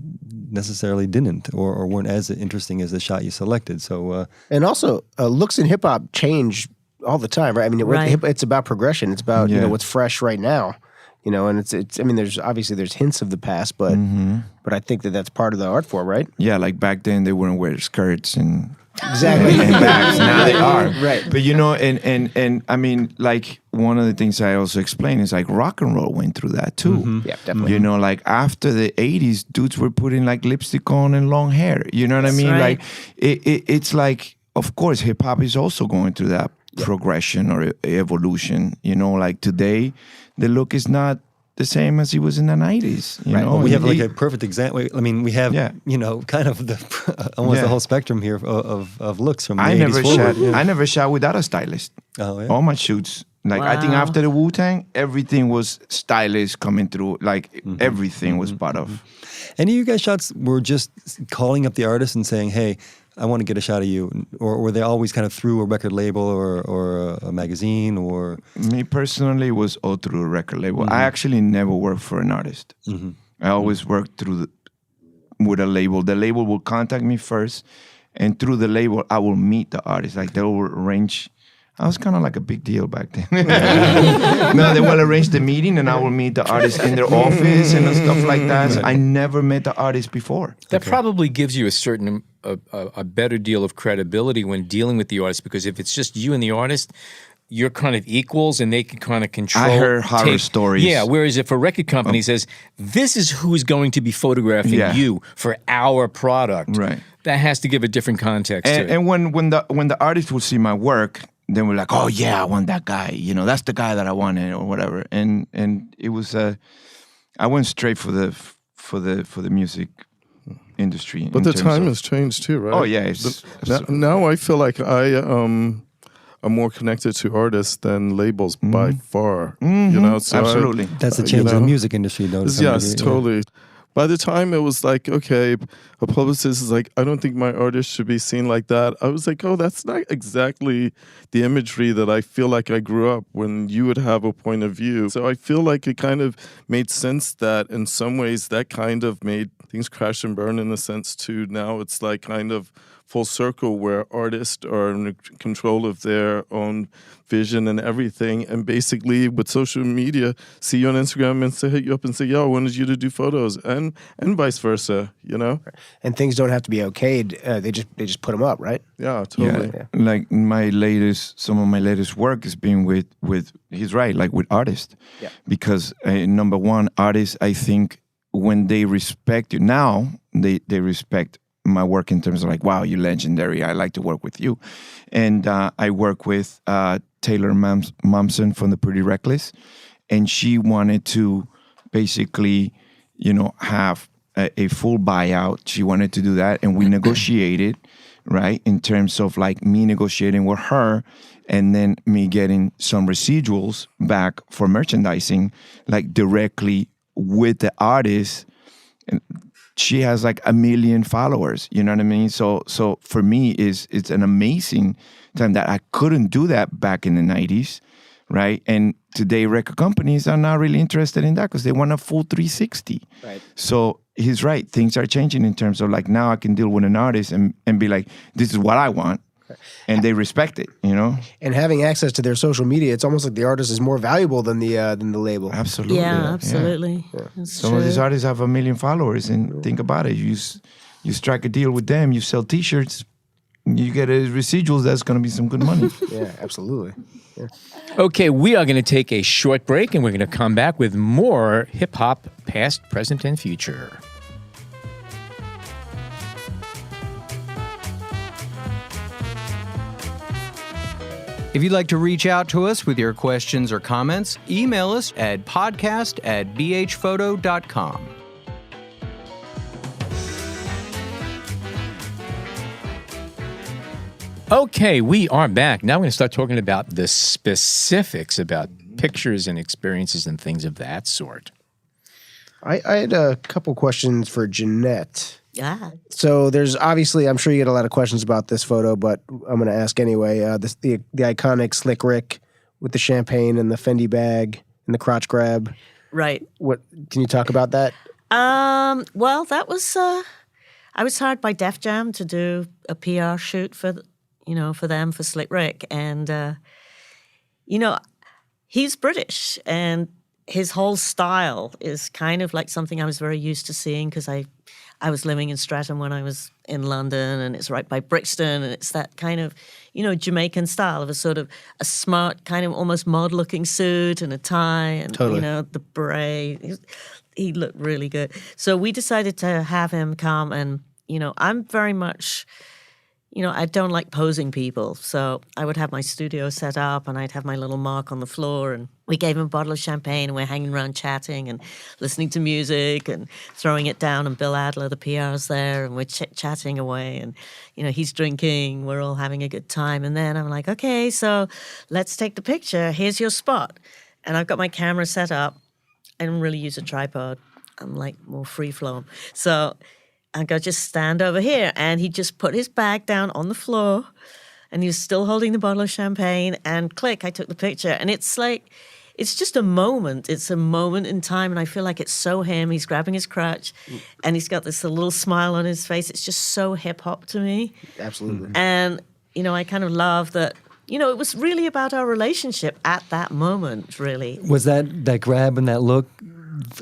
necessarily didn't or weren't as interesting as the shot you selected. So, and also looks in hip hop change all the time, right? I mean, it's about progression. It's about, what's fresh right now. And it's. I mean, there's hints of the past, but I think that's part of the art form, right? Yeah, like back then they wouldn't wear skirts and exactly and bags. Now they are, right? But and I mean, like one of the things I also explain is like rock and roll went through that too. Yeah, definitely. Like after the '80s, dudes were putting like lipstick on and long hair. You know what I mean? Right. Like it's like, of course, hip hop is also going through that progression or evolution. Like today, the look is not the same as it was in the 90s. You know? Well, we have like a perfect example. I mean, we have kind of almost the whole spectrum here of looks from the 80s forward. I never shot without a stylist. Oh, yeah. All my shoots. Like I think after the Wu-Tang, everything was stylists coming through. Like everything was part of. Any of you guys shots were just calling up the artist and saying, "Hey, I want to get a shot of you," or were they always kind of through a record label or a magazine? Or me personally, it was all through a record label. I actually never worked for an artist. I always worked through with a label. The label will contact me first, and through the label, I will meet the artist. Like they will arrange. I was kind of like a big deal back then. No, they will arrange the meeting, and I will meet the artist in their office and stuff like that. So I never met the artist before. That probably gives you a certain a better deal of credibility when dealing with the artist, because if it's just you and the artist, you're kind of equals, and they can kind of control. I heard horror stories. Yeah, whereas if a record company says, this is who's going to be photographing you for our product, Right. that has to give a different context to it. And when the artist will see my work, then we're like, oh yeah, I want that guy. You know, that's the guy that I wanted, or whatever. And it was I went straight for the music industry. But the time has changed too, right? Oh yeah. Now I feel like I'm more connected to artists than labels by far. You know, so absolutely. That's a change in the music industry, though. to some Yes, degree, yeah. totally. By the time it was like, okay, a publicist is like, I don't think my artist should be seen like that. I was like, oh, that's not exactly the imagery that I feel like I grew up when you would have a point of view. So I feel like it kind of made sense that in some ways that kind of made things crash and burn in a sense too. Now it's like kind of full circle where artists are in control of their own vision and everything, and basically with social media, see you on Instagram and hit you up and say, yo, I wanted you to do photos, and vice versa, you know? And things don't have to be okayed. They just put them up, right? Yeah, totally. Yeah. Like some of my latest work has been with he's right, like with artists. Yeah. Because number one, artists, I think when they respect you, now they respect my work in terms of like, wow, you're legendary. I like to work with you. And I work with Taylor Momsen from the Pretty Reckless. And she wanted to basically, have a full buyout. She wanted to do that. And we negotiated, right, in terms of like me negotiating with her and then me getting some residuals back for merchandising, like directly with the artist. And she has like 1 million followers, you know what I mean? So for me, it's an amazing time that I couldn't do that back in the 90s, right? And today record companies are not really interested in that because they want a full 360. Right. So he's right. Things are changing in terms of like now I can deal with an artist and be like, this is what I want. And they respect it, And having access to their social media, it's almost like the artist is more valuable than the label. Absolutely. Yeah, absolutely. That's Some of these artists have 1 million followers, and think about it. You strike a deal with them, you sell T-shirts, you get a residuals. That's going to be some good money. Yeah, absolutely. Yeah. Okay, we are going to take a short break, and we're going to come back with more hip-hop, past, present, and future. If you'd like to reach out to us with your questions or comments, email us at podcast@bhphoto.com. Okay, we are back. Now we're going to start talking about the specifics about pictures and experiences and things of that sort. I had a couple questions for Janette. Yeah. So there's obviously, I'm sure you get a lot of questions about this photo, but I'm going to ask anyway. The iconic Slick Rick with the champagne and the Fendi bag and the crotch grab. Right. What can you talk about that? Well, that was I was hired by Def Jam to do a PR shoot for them, for Slick Rick, and he's British, and his whole style is kind of like something I was very used to seeing because I was living in Streatham when I was in London, and it's right by Brixton, and it's that kind of, Jamaican style of a sort of a smart, kind of almost mod-looking suit and a tie, and Totally. the beret. He looked really good. So we decided to have him come, and I'm very much. I don't like posing people, so I would have my studio set up and I'd have my little mark on the floor, and we gave him a bottle of champagne and we're hanging around chatting and listening to music and throwing it down, and Bill Adler, the PR's there, and we're chatting away, and, he's drinking, we're all having a good time, and then I'm like, okay, so let's take the picture, here's your spot. And I've got my camera set up. I don't really use a tripod. I'm like more free flow. So I go, just stand over here. And he just put his bag down on the floor, and he was still holding the bottle of champagne, and click, I took the picture. And it's it's just a moment. It's a moment in time, and I feel like it's so him. He's grabbing his crutch, and he's got this little smile on his face. It's just so hip hop to me. Absolutely. And, you know, I kind of love that, you know, it was really about our relationship at that moment, really. Was that grab and that look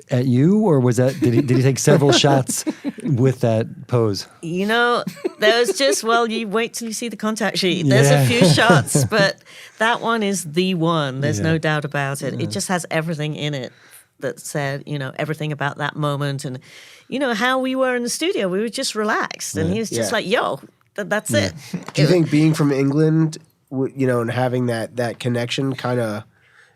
at you, or was that did he take several shots with that pose? You know, there was just, well, you wait till you see the contact sheet. There's a few shots, but that one is the one. There's no doubt about it. It just has everything in it that said, you know, everything about that moment. And, you know, how we were in the studio. We were just relaxed. And he was just like, yo, that's it. Do you think being from England, you know, and having that connection kind of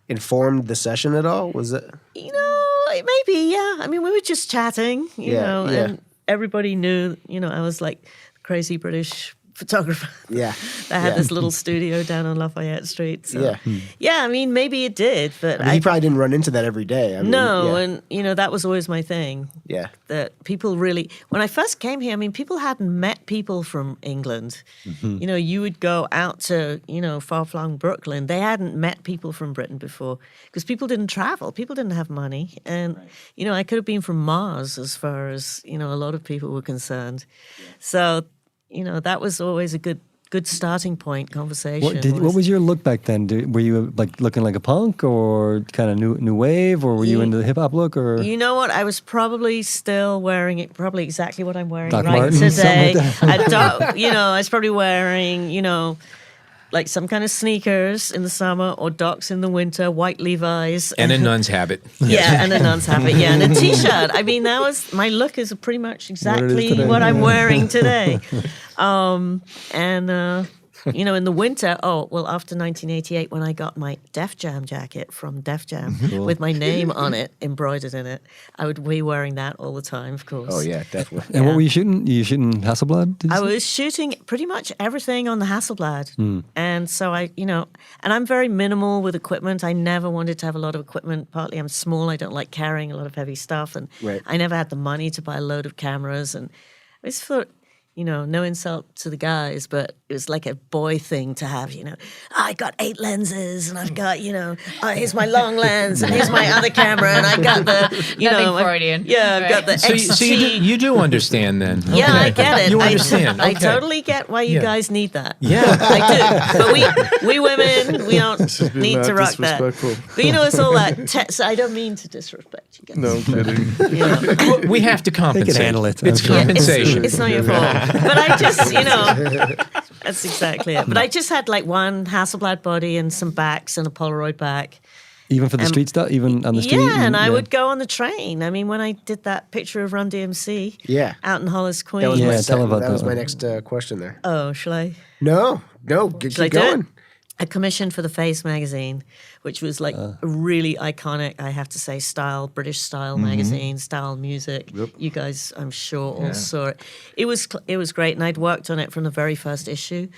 informed the session at all? Was it? You know, maybe, yeah. I mean, we were just chatting, you know, and everybody knew, you know, I was like crazy British photographer. Yeah. I had this little studio down on Lafayette Street. So. Yeah, I mean, maybe it did, but I mean, you probably didn't run into that every day. I mean, and, you know, that was always my thing. Yeah. That people really, when I first came here, I mean, people hadn't met people from England. You know, you would go out to, you know, far-flung Brooklyn. They hadn't met people from Britain before because people didn't travel. People didn't have money. And, you know, I could have been from Mars as far as, you know, a lot of people were concerned. So, you know, that was always a good starting point conversation. What was your look back then? Were you like looking like a punk or kind of new wave, or were you into the hip hop look? Or you know what? I was probably still wearing it, probably exactly what I'm wearing Doc right Martens, today. like You know, I was probably wearing, you know, like some kind of sneakers in the summer or Docs in the winter, white Levi's. And a nun's habit. Yeah, and a nun's habit. Yeah, and a T-shirt. I mean, that was, my look is pretty much exactly what I'm wearing today. You know, in the winter, after 1988, when I got my Def Jam jacket from Def Jam with my name on it, embroidered in it, I would be wearing that all the time, of course. Oh, yeah, definitely. And what were you shooting? You shooting Hasselblad? I was shooting pretty much everything on the Hasselblad. And so and I'm very minimal with equipment. I never wanted to have a lot of equipment. Partly I'm small. I don't like carrying a lot of heavy stuff. And I never had the money to buy a load of cameras. And I just thought, you know, no insult to the guys, but it was like a boy thing to have, you know, I got 8 lenses and I've got, you know, here's my long lens and here's my other camera and I got the, you know. Freudian. I've got the XT. So you do understand then. Yeah, Okay. I get it. You understand. I Okay. totally get why you guys need that. Yeah. I do. But we women, we don't need not to rock that. disrespectful. But you know, it's all that. So I don't mean to disrespect you guys. No, I'm kidding. You know. We have to compensate. handle it. It's Yeah, compensation. It's not your fault. But I just, you know, that's exactly it. But I just had like one Hasselblad body and some backs and a Polaroid back. Even for the street stuff? Even on the street? Yeah, and I would go on the train. I mean, when I did that picture of Run DMC out in Hollis, Queens. That was tell about that was that my one. next question there. Oh, shall I? No, keep Shall I do going. it? A commission for the Face magazine, which was like a really iconic, I have to say, British style magazine, style music. You guys, I'm sure, all saw it. It was great, and I'd worked on it from the very first issue,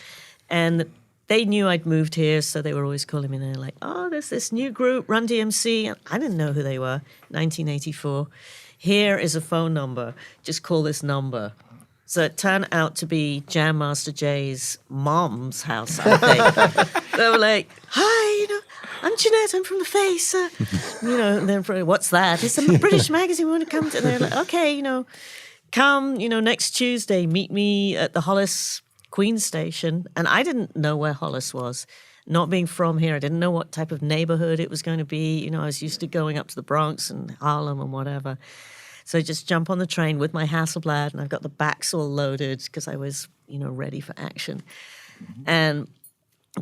and they knew I'd moved here, so they were always calling me. And they're like, "Oh, there's this new group, Run DMC." And I didn't know who they were. 1984. Here is a phone number. Just call this number. So it turned out to be Jam Master Jay's mom's house, I think. They were like, "Hi, you know, I'm Janette, I'm from The Face." You know, and then what's that? It's a British magazine, we want to come to. And they're like, "Okay, you know, come, you know, next Tuesday, meet me at the Hollis Queen Station." And I didn't know where Hollis was. Not being from here, I didn't know what type of neighborhood it was going to be. You know, I was used to going up to the Bronx and Harlem and whatever. So I just jump on the train with my Hasselblad, and I've got the backs all loaded because I was, you know, ready for action. And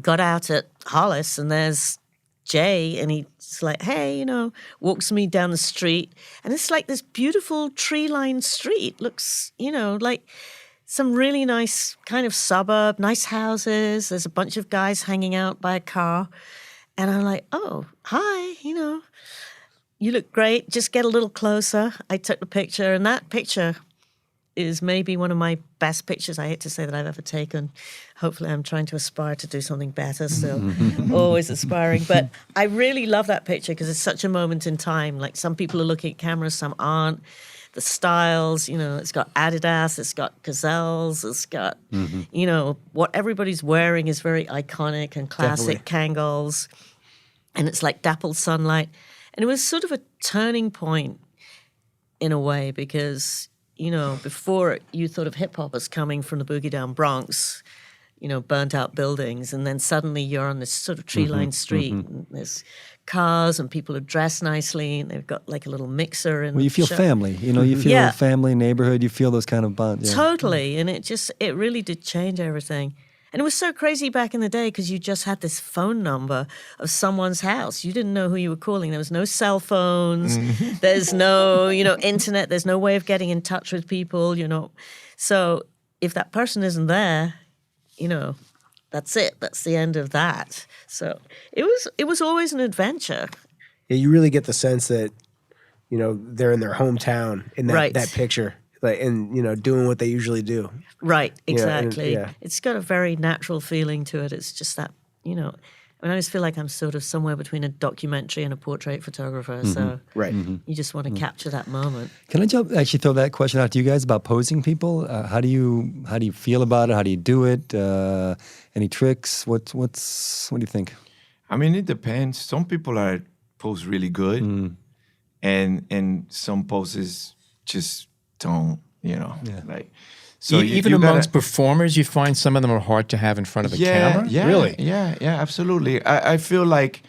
got out at Hollis, and there's Jay, and he's like, "Hey," you know, walks me down the street. And it's like this beautiful tree-lined street. Looks, you know, like some really nice kind of suburb, nice houses. There's a bunch of guys hanging out by a car. And I'm like, "Oh, hi, you know. You look great. Just get a little closer." I took the picture, and that picture is maybe one of my best pictures, I hate to say, that I've ever taken. Hopefully I'm trying to aspire to do something better still. Always aspiring. But I really love that picture because it's such a moment in time. Like, some people are looking at cameras, some aren't. The styles, you know, it's got Adidas, it's got Gazelles, it's got, you know, what everybody's wearing is very iconic and classic. Kangols. and it's like dappled sunlight. And it was sort of a turning point in a way because, you know, before you thought of hip hop as coming from the boogie down Bronx, you know, burnt out buildings, and then suddenly you're on this sort of tree-lined street, and there's cars, and people are dressed nicely, and they've got like a little mixer. And Well, you feel family. You know, you feel family, neighborhood. You feel those kind of bonds. Yeah. Totally, and it really did change everything. And it was so crazy back in the day because you just had this phone number of someone's house. You didn't know who you were calling. There was no cell phones. There's no, you know, internet. There's no way of getting in touch with people, you know. So if that person isn't there, you know, that's it. That's the end of that. So it was always an adventure. Yeah, you really get the sense that, you know, they're in their hometown in that picture, like, and, you know, doing what they usually do. Right, exactly. You know, It's got a very natural feeling to it. It's just that, you know, I always feel like I'm sort of somewhere between a documentary and a portrait photographer. So you just want to capture that moment. Can I actually throw that question out to you guys about posing people? How do you feel about it? How do you do it? Any tricks? What do you think? I mean, it depends. Some people pose really good, and some poses just don't. You know, like. So even amongst performers, you find some of them are hard to have in front of a camera? Yeah, really? Yeah, absolutely. I feel like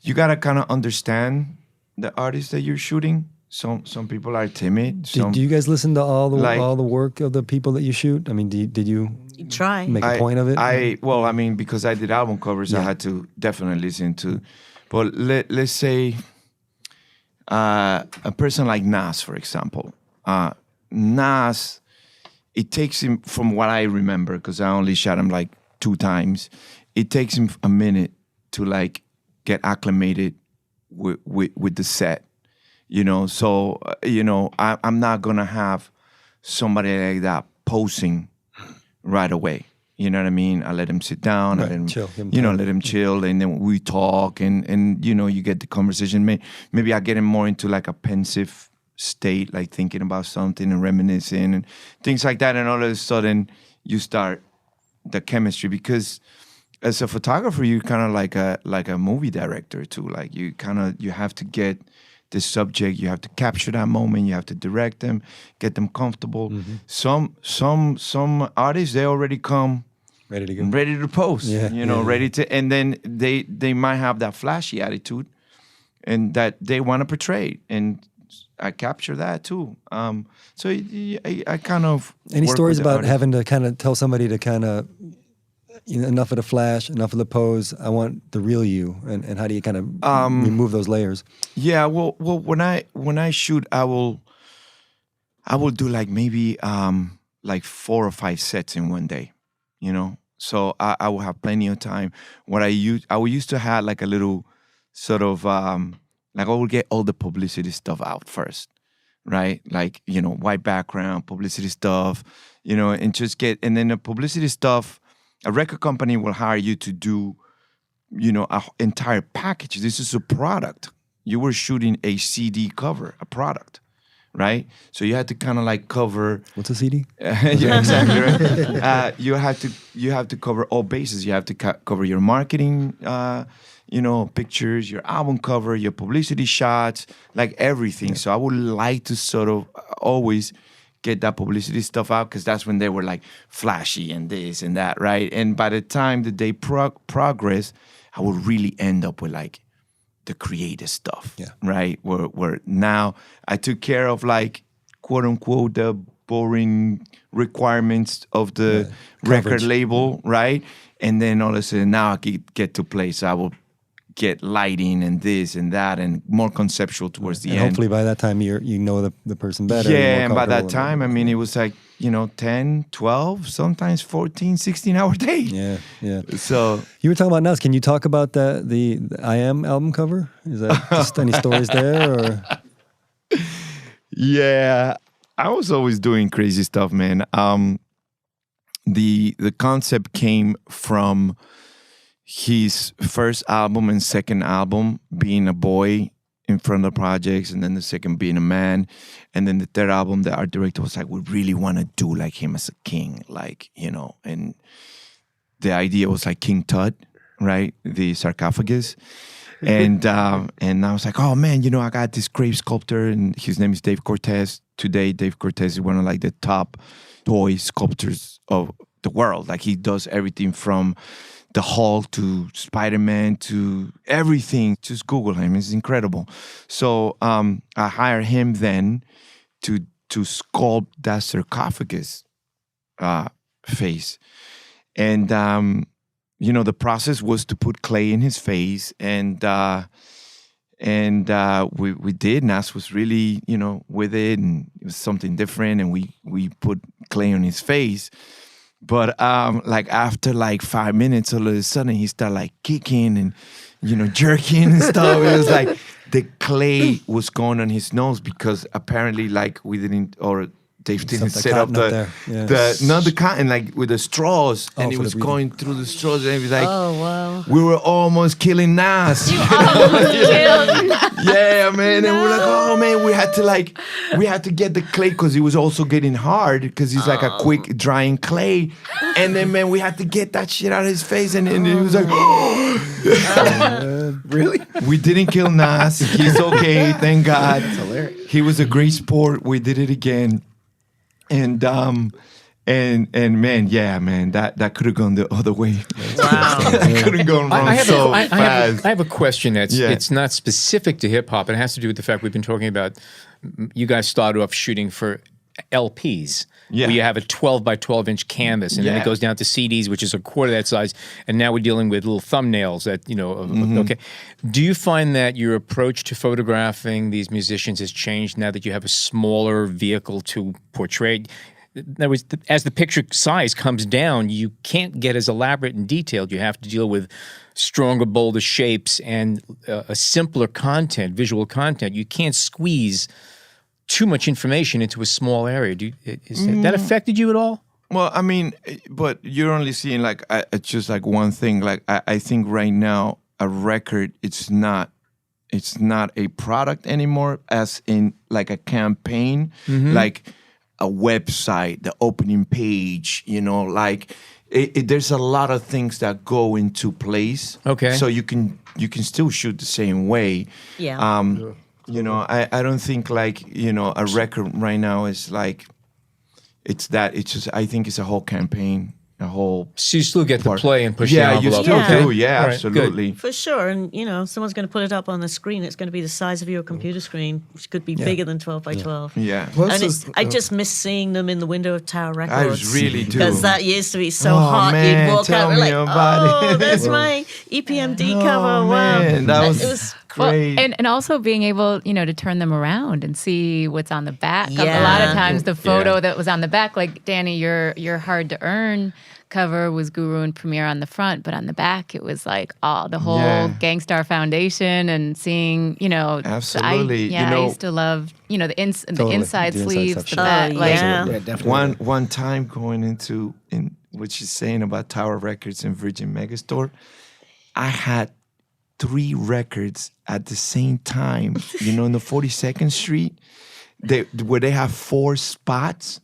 you got to kind of understand the artist that you're shooting. Some people are timid. Do you guys listen to all the work of the people that you shoot? I mean, did you try make a point of it? Well, I mean, because I did album covers, I had to definitely listen to. But let's say a person like Nas, for example. Nas... It takes him, from what I remember, because I only shot him like 2 times, it takes him a minute to like get acclimated with the set, you know. So, you know, I'm not going to have somebody like that posing right away. You know what I mean? I let him sit down, I let him chill, let him chill, and then we talk, and you know, you get the conversation. Maybe I get him more into like a pensive state, like thinking about something and reminiscing and things like that, and all of a sudden you start the chemistry, because as a photographer you're kind of like a movie director too. Like you have to get the subject, you have to capture that moment, you have to direct them, get them comfortable. Some artists, they already come ready to go, ready to pose, ready to, and then they might have that flashy attitude and that they want to portray, and I capture that too. So I kind of. Any stories about having to kind of tell somebody to kind of, enough of the flash, enough of the pose, I want the real you, and how do you kind of remove those layers? Yeah, well, when I shoot, I will do like maybe like 4 or 5 sets in one day, you know. So I will have plenty of time. I used to have like a little sort of. Like I will get all the publicity stuff out first, right? Like, you know, white background, publicity stuff, you know, and then the publicity stuff, a record company will hire you to do, you know, an entire package. This is a product. You were shooting a CD cover, a product, right? So you had to kind of like cover. What's a CD? Yeah, exactly. Right? You have to cover all bases. You have to cover your marketing, you know, pictures, your album cover, your publicity shots, like everything. Yeah. So I would like to sort of always get that publicity stuff out, because that's when they were like flashy and this and that, right? And by the time that they progress, I would really end up with like the creative stuff, right? Where now I took care of like, quote unquote, the boring requirements of the record label, right? And then all of a sudden now I get to play, so I will get lighting and this and that and more conceptual towards the end. Hopefully by that time you know the person better. Yeah, and by that time, I mean, it was like, you know, 10, 12, sometimes 14, 16-hour days. Yeah. So you were talking about Nas. Can you talk about the I Am album cover? Is that just any stories there? Or? Yeah, I was always doing crazy stuff, man. The concept came from his first album and second album being a boy in front of the projects, and then the second being a man, and then the third album, the art director was like, we really want to do like him as a king, like, you know, and the idea was like King Tut, right, the sarcophagus, and I was like, oh man, I got this great sculptor, and his name is Dave Cortez. Today, Dave Cortez is one of like the top toy sculptors of the world. Like he does everything from the Hulk to Spider-Man to everything. Just Google him; it's incredible. So I hired him then to sculpt that sarcophagus face, and the process was to put clay in his face, and we did. Nas was really with it, and it was something different, and we put clay on his face. But like after like 5 minutes, all of a sudden he started like kicking and jerking and stuff. It was like the clay was going on his nose because apparently like we didn't, or Dave didn't set up the cotton like with the straws, and it was going through the straws, and it was like, oh wow, we were almost killing Nas. Yeah, man, and we're like, oh man, we had to get the clay because it was also getting hard because it's like a quick drying clay, and then man, we had to get that shit out of his face, and it was like, Really? We didn't kill Nas. He's okay, thank God. That's hilarious. He was a great sport. We did it again. And man, yeah, man, that could have gone the other way. Wow. It could have gone wrong fast. I have a question that's it's not specific to hip hop. It has to do with the fact we've been talking about. You guys started off shooting for LPs. Yeah. Where you have a 12 by 12 inch canvas, and then it goes down to CDs, which is a quarter that size. And now we're dealing with little thumbnails that, okay. Do you find that your approach to photographing these musicians has changed now that you have a smaller vehicle to portray? In other words, as the picture size comes down, you can't get as elaborate and detailed. You have to deal with stronger, bolder shapes and a simpler content, visual content. You can't squeeze too much information into a small area. Has that affected you at all? Well, I mean, but you're only seeing like it's just like one thing. Like I think right now a record, it's not a product anymore, as in like a campaign, like a website, the opening page. Like there's a lot of things that go into place. Okay, so you can still shoot the same way. Yeah. I don't think like, a record right now is like, it's just, I think it's a whole campaign, a whole. So you still get to play and push the the envelope. you still do, All right, absolutely. good. For sure. And, someone's going to put it up on the screen. It's going to be the size of your computer screen, which could be bigger than 12 by 12. Yeah. And I just miss seeing them in the window of Tower Records. I really do. Because that used to be so hot. Man, You'd walk tell out and me like, about it. there's my EPMD cover. Wow. Man, that It was was great. Well, and also being able, to turn them around and see what's on the back. Yeah. A lot of times the photo that was on the back, like Danny, your Hard to Earn cover was Guru and Premier on the front, but on the back it was like the whole Gangstar Foundation and seeing, Absolutely. I used to love, the inside sleeves, the back. Yeah, definitely. One time going into what she's saying about Tower Records and Virgin Megastore, I had 3 records at the same time, in the 42nd Street, where they have 4 spots.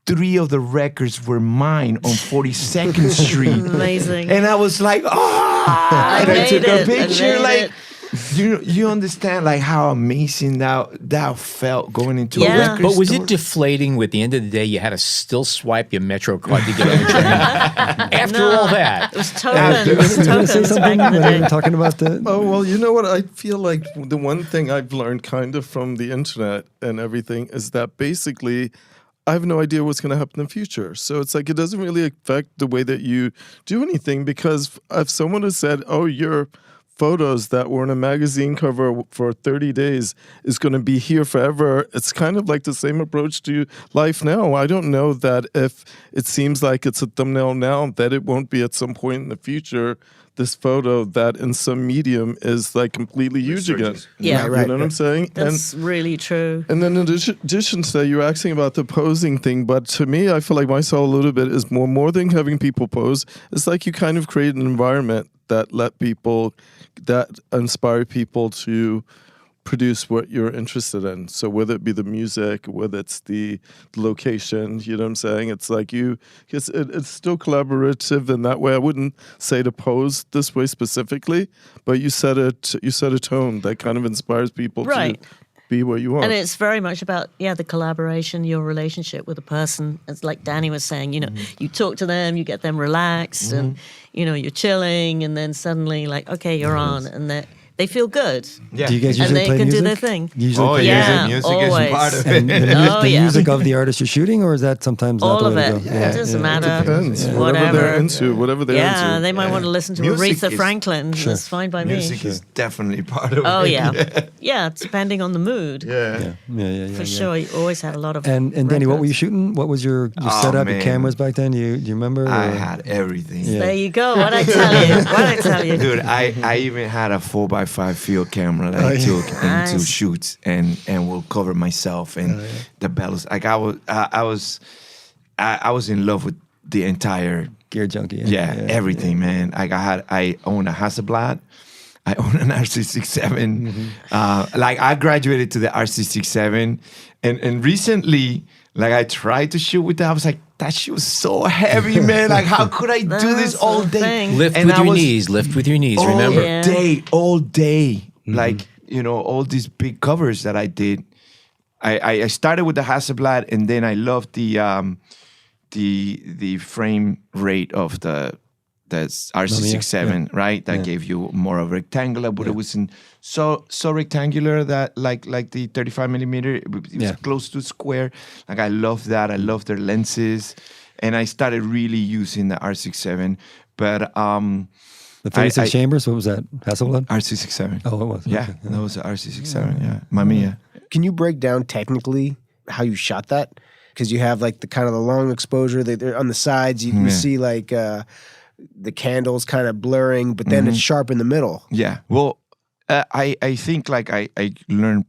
3 of the records were mine on 42nd Street. amazing. And I was like, and I took a picture. Like, you understand like how amazing that felt going into a record But was store? it deflating with the end of the day you had to still swipe your Metro card to get on the train? After all that. It was tokens. Say something back in the when day. you're talking about the. Oh, well, you know what? I feel like the one thing I've learned kind of from the internet and everything is that basically I have no idea what's going to happen in the future. So it's like it doesn't really affect the way that you do anything, because if someone has said, oh, your photos that were in a magazine cover for 30 days is going to be here forever, it's kind of like the same approach to life now. I don't know that if it seems like it's a thumbnail now, that it won't be at some point in the future this photo that in some medium is like completely huge again. Yeah. You know what I'm saying? That's really true. And then in addition to that, you're asking about the posing thing, but to me, I feel like my style a little bit is more than having people pose. It's like you kind of create an environment that inspire people to produce what you're interested in. So whether it be the music, whether it's the location, you know what I'm saying? It's like it's still collaborative in that way. I wouldn't say to pose this way specifically, but you set a tone that kind of inspires people Right. to be where you are. And it's very much about, the collaboration, your relationship with a person. It's like Danny was saying, you talk to them, you get them relaxed, and, you're chilling, and then suddenly, like, okay, you're on, and they feel good. Yeah. Do you guys And usually they play can music? do their thing. Usually Oh play yeah, music? music Always. is part of And it. the Oh, music yeah. of the artist you're shooting, or is that sometimes All not the of way it. to go? It doesn't matter. Depends. Whatever. Whatever they're into, whatever they're Yeah, into. they might want to listen to Music Aretha is- Franklin. That's fine by me. Music is definitely part of Oh, it. yeah. Yeah, it's depending on the mood. Yeah. For sure. You always had a lot of And Danny, what were you records. shooting? What was your Oh, setup, your man. cameras back then? Do you remember? I or- had everything. Yeah. There you go. What'd I tell you? What'd I tell you? Dude, I even had a 4x5 field camera that I took into Nice. shoots and will cover myself and the bells. Like I was in love with the entire Gear junkie. everything, man. Like I own a Hasselblad. I own an RC67. Like I graduated to the RC67, and recently, like I tried to shoot with that. I was like, that shit was so heavy, man. Like how could I do this That's all the day? thing. Lift And with I your was- knees. Lift with your knees. all Remember. Yeah. all day. Like, all these big covers that I did. I started with the Hasselblad, and then I loved the frame rate of the RC67, right? That gave you more of rectangular, but it wasn't so rectangular that like the 35 millimeter, it was close to square. Like I love that. I love their lenses, and I started really using the R67. But The 36 chambers, what was that? Hasselblad? RC67. Oh, it was. Yeah, Okay. that was the RC67. Yeah, Mamiya. Can you break down technically how you shot that? Because you have like the kind of the long exposure. They're on the sides. You see like the candles kind of blurring, but then it's sharp in the middle. Yeah. Well, I think like I learned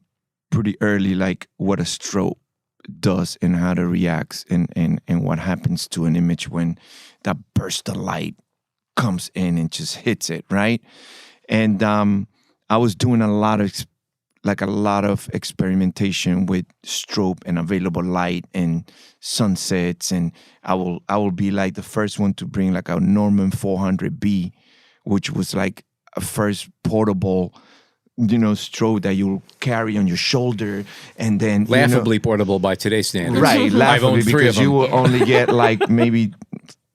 pretty early like what a strobe does and how to react and what happens to an image when that burst of light comes in and just hits it, right? And I was doing a lot of experimentation with strobe and available light and sunsets, and I will be like the first one to bring like a Norman 400B, which was like a first portable, strobe that you'll carry on your shoulder, and then Laughably portable by today's standards. right, I've laughably, owned 3 of because them. you will only get like maybe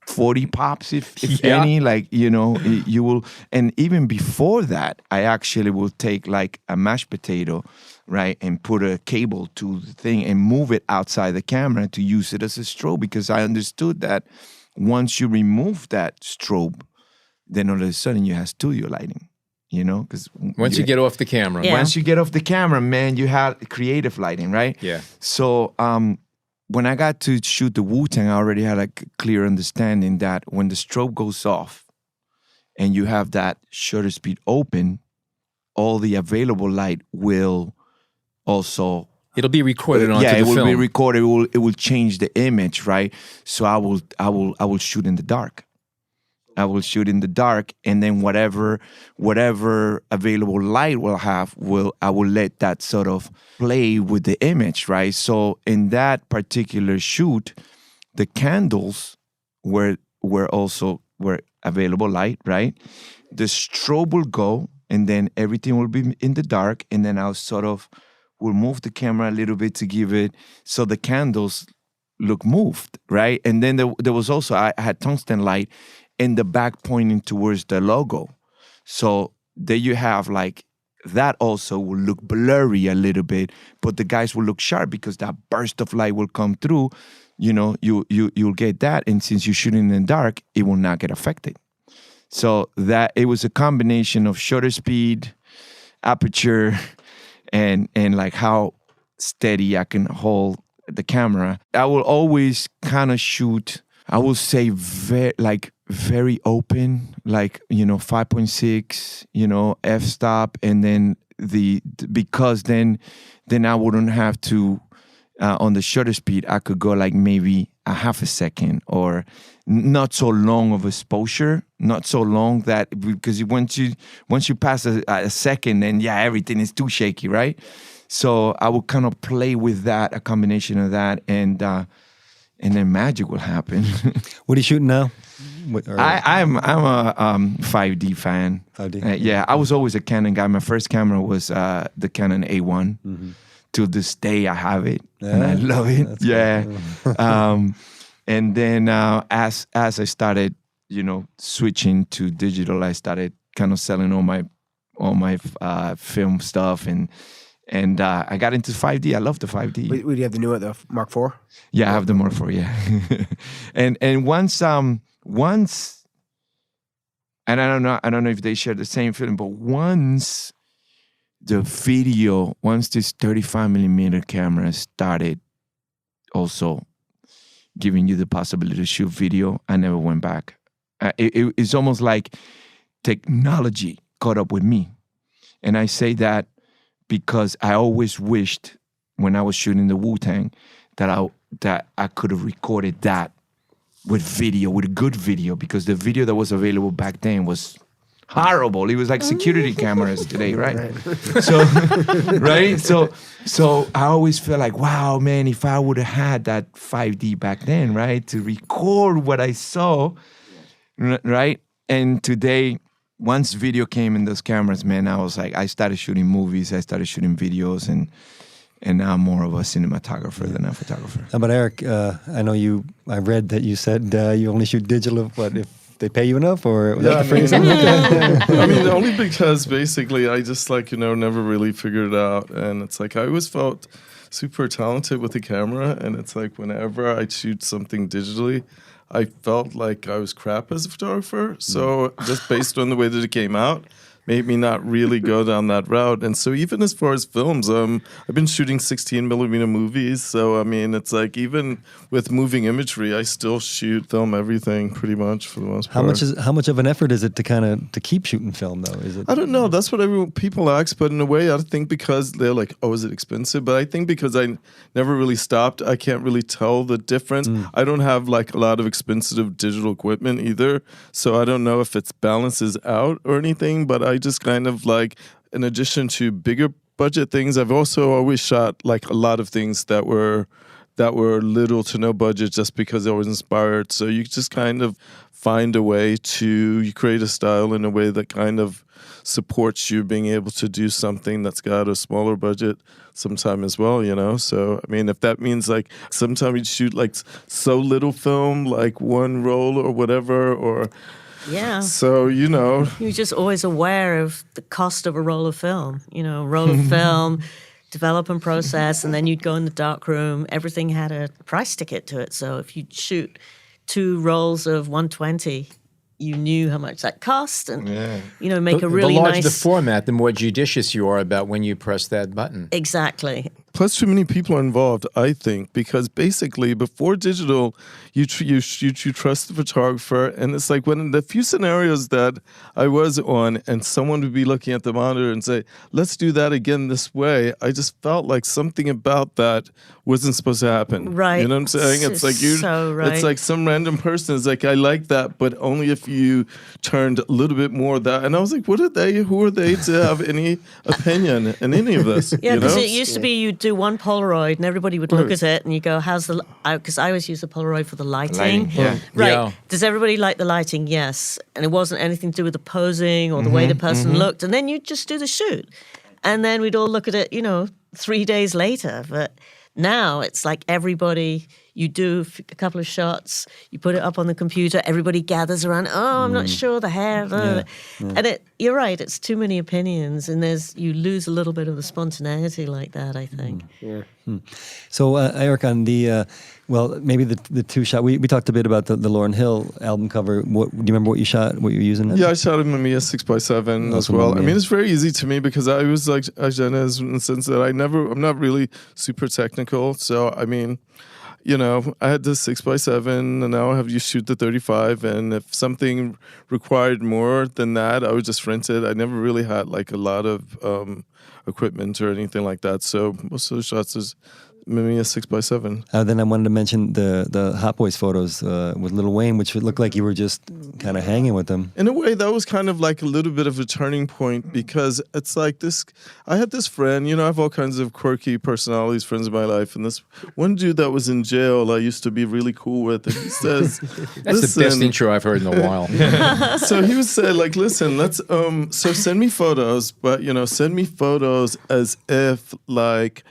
40 pops if Yeah. any, like you will. And even before that, I actually will take like a mashed potato, right, and put a cable to the thing and move it outside the camera to use it as a strobe, because I understood that once you remove that strobe, then all of a sudden you have studio lighting, because Once you get off the camera. Yeah. once you get off the camera, man, you have creative lighting, right? Yeah. So when I got to shoot the Wu-Tang, I already had a clear understanding that when the strobe goes off and you have that shutter speed open, all the available light will also It'll be recorded onto it the will film. be recorded. It will change the image, right? So I will shoot in the dark. I will shoot in the dark, and then whatever available light I will let that sort of play with the image, right? So in that particular shoot, the candles were available light, right? The strobe will go, and then everything will be in the dark, and then I'll sort of will move the camera a little bit to give it so the candles look moved, right? And then there was also, I had tungsten light in the back pointing towards the logo. So there you have like, that also will look blurry a little bit, but the guys will look sharp because that burst of light will come through. You'll get that. And since you're shooting in the dark, it will not get affected. So that it was a combination of shutter speed, aperture, and like how steady I can hold the camera. I will always kind of shoot, I will say very open, like 5.6, f-stop, and then because then I wouldn't have to on the shutter speed, I could go like maybe a half a second or not so long of exposure, not so long that because once you pass a second, then everything is too shaky, right? So I would kind of play with that, a combination of that, and then magic will happen. What are you shooting now? I'm a 5D fan. 5D? I was always a Canon guy. My first camera was the Canon A1. Till this day, I have it, and I love it. Cool. And then as I started, switching to digital, I started kind of selling all my film stuff, and I got into 5D. I love the 5D. Wait, do you have the new the Mark IV? Yeah, I have the Mark IV. Yeah, and once, and I don't know if they share the same feeling, but once this 35mm camera started also giving you the possibility to shoot video, I never went back. It's almost like technology caught up with me. And I say that because I always wished when I was shooting the Wu-Tang that I could have recorded that with video, with a good video, because the video that was available back then was horrible. It was like security cameras today, right? So, right? So I always feel like, wow, man, if I would have had that 5D back then, right, to record what I saw, right? And today, once video came in those cameras, man, I was like, I started shooting movies, I started shooting videos, and now I'm more of a cinematographer than a photographer. But Eric, I know I read that you said you only shoot digital, if they pay you enough, or was that the phrase? I mean, only because basically I just never really figured it out. And it's like I always felt super talented with the camera. And it's like whenever I shoot something digitally, I felt like I was crap as a photographer. So just based on the way that it came out, made me not really go down that route. And so even as far as films, I've been shooting 16mm movies. So, I mean, it's like even with moving imagery, I still film everything pretty much for the most part. How much of an effort is it to keep shooting film, though? Is it? I don't know. That's what people ask. But in a way, I think because they're like, oh, is it expensive? But I think because I never really stopped, I can't really tell the difference. I don't have like a lot of expensive digital equipment either. So I don't know if it balances out or anything, but I just kind of like, in addition to bigger budget things, I've also always shot like a lot of things that were little to no budget just because I was inspired. So you just kind of find a way you create a style in a way that kind of supports you being able to do something that's got a smaller budget sometime as well, So, I mean, if that means like sometimes you shoot like so little film, like one roll or whatever, or... Yeah. So, You're just always aware of the cost of a roll of film. Roll of film, develop and process, and then you'd go in the dark room. Everything had a price ticket to it. So if you'd shoot 2 rolls of 120, you knew how much that cost, and make a really nice. The larger nice the format, the more judicious you are about when you press that button. Exactly. Plus, too many people are involved, I think, because basically before digital, you trust the photographer, and it's like when the few scenarios that I was on, and someone would be looking at the monitor and say, "Let's do that again this way." I just felt like something about that wasn't supposed to happen. Right. You know what I'm saying? It's like so right. It's like some random person is like, "I like that, but only if you turned a little bit more of that." And I was like, "What are they? Who are they to have any opinion in any of this?" Yeah, because it used to be you'd do one Polaroid and everybody would look at it and you go, "How's the?" Because I always use the Polaroid for the lighting. Yeah. Right. Yeah. Does everybody like the lighting? Yes. And it wasn't anything to do with the posing or the way the person looked. And then you'd just do the shoot, and then we'd all look at it, 3 days later. But now it's like everybody. You do a couple of shots, you put it up on the computer, everybody gathers around, "Oh, I'm not sure, the hair." And you're right, it's too many opinions, and you lose a little bit of the spontaneity like that, I think. So, Eric, on the, maybe the 2 shot, we talked a bit about the Lauryn Hill album cover. Do you remember what you shot, what you were using? Yeah, I shot a Mamiya 6x7 as well. I mean, it's very easy to me because I was like Janette in the sense that I'm not really super technical. So, I mean, I had the 6x7, and now I have you shoot the 35. And if something required more than that, I would just rent it. I never really had like a lot of equipment or anything like that. So most of the shots is Mamiya 6x7. Then I wanted to mention the Hot Boys photos with Lil Wayne, which would look like you were just kind of hanging with them. In a way, that was kind of like a little bit of a turning point because it's like this. I had this friend, you know, I have all kinds of quirky personalities, friends in my life, and this one dude that was in jail I used to be really cool with, and he says, That's the best intro I've heard in a while. So he would say, like, listen, let's so send me photos, but you know, send me photos as if like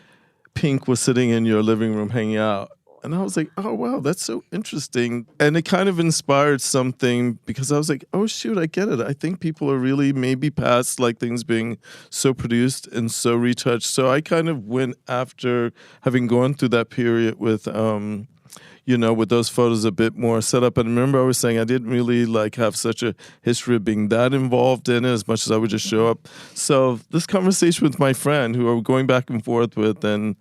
Pink was sitting in your living room hanging out. And I was like, oh, wow, that's so interesting. And it kind of inspired something because I was like, oh, shoot, I get it. I think people are really maybe past like things being so produced and so retouched. So I kind of went after having gone through that period with, you know, with those photos a bit more set up. And remember I was saying I didn't really like have such a history of being that involved in it as much as I would just show up. So this conversation with my friend who I was going back and forth with and,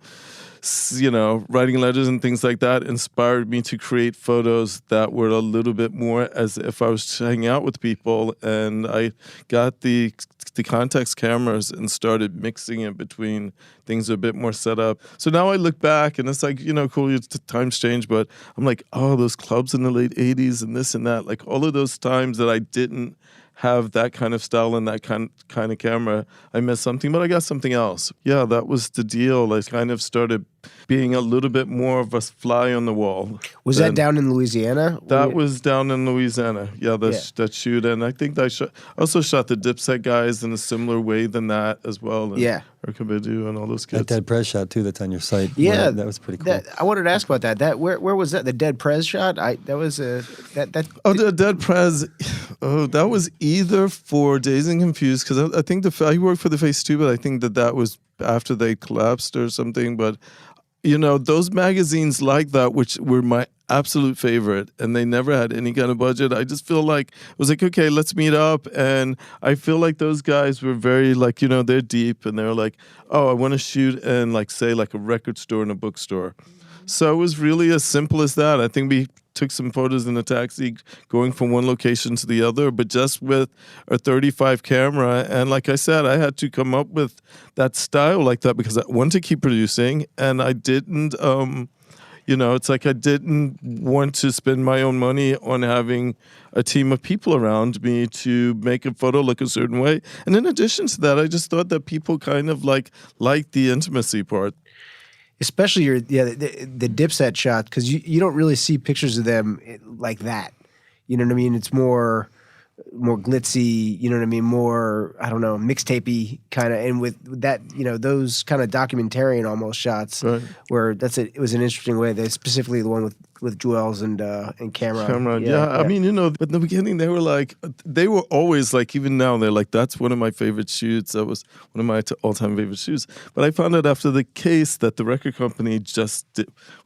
you know, writing letters and things like that inspired me to create photos that were a little bit more as if I was hanging out with people. And I got the Context cameras and started mixing it between things a bit more set up. So now I look back and it's like, you know, cool, times change, but I'm like, oh, those clubs in the late 80s and this and that, like all of those times that I didn't have that kind of style and that kind of camera, I missed something, but I got something else. Yeah, that was the deal. I kind of started being a little bit more of a fly on the wall. Was that down in Louisiana? That was down in Louisiana. Yeah, that shoot. And I think I also shot the Dipset guys in a similar way than that as well. And yeah. Erykah and all those kids. That Dead Prez shot too that's on your site. Yeah. That was pretty cool. I wanted to ask about that. Where was that? The Dead Prez shot? The Dead Prez. Oh, that was either for Dazed and Confused because I think I worked for the Face too, but I think that was after they collapsed or something. But you know, those magazines like that, which were my absolute favorite, and they never had any kind of budget. I just feel like it was like, okay, let's meet up. And I feel like those guys were very like, you know, they're deep and they're like, oh, I want to shoot in like, say, like a record store and a bookstore. So it was really as simple as that. I think we took some photos in a taxi going from one location to the other, but just with a 35 camera. And like I said, I had to come up with that style like that because I wanted to keep producing and I didn't, you know, it's like I didn't want to spend my own money on having a team of people around me to make a photo look a certain way. And in addition to that, I just thought that people kind of liked the intimacy part. Especially the Dipset shot, because you don't really see pictures of them like that. You know what I mean? It's more glitzy, you know what I mean? More, I don't know, mixtapey kind of, and with that, you know, those kind of documentarian almost shots, right. Where it was an interesting way. They specifically the one with Jewels and Cameron. Yeah. I mean, you know, but in the beginning they were always like, even now they're like, that's one of my favorite shoots. That was one of my all-time favorite shoots. But I found out after the case that the record company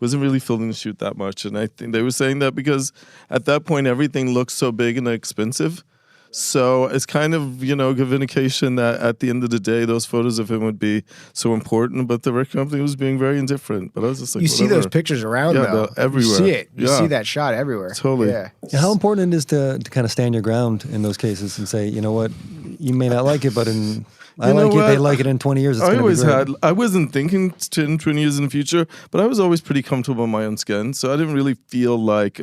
wasn't really feeling the shoot that much. And I think they were saying that because at that point everything looked so big and expensive. So it's kind of, you know, a vindication that at the end of the day, those photos of him would be so important. But the record company was being very indifferent. But I was just like, you see those pictures around, though. Everywhere. You see it. You see that shot everywhere. Totally. Yeah. How important it is to kind of stand your ground in those cases and say, you know what, you may not like it, but I like it. They like it in 20 years. It's I wasn't thinking 10, 20 years in the future, but I was always pretty comfortable in my own skin. So I didn't really feel like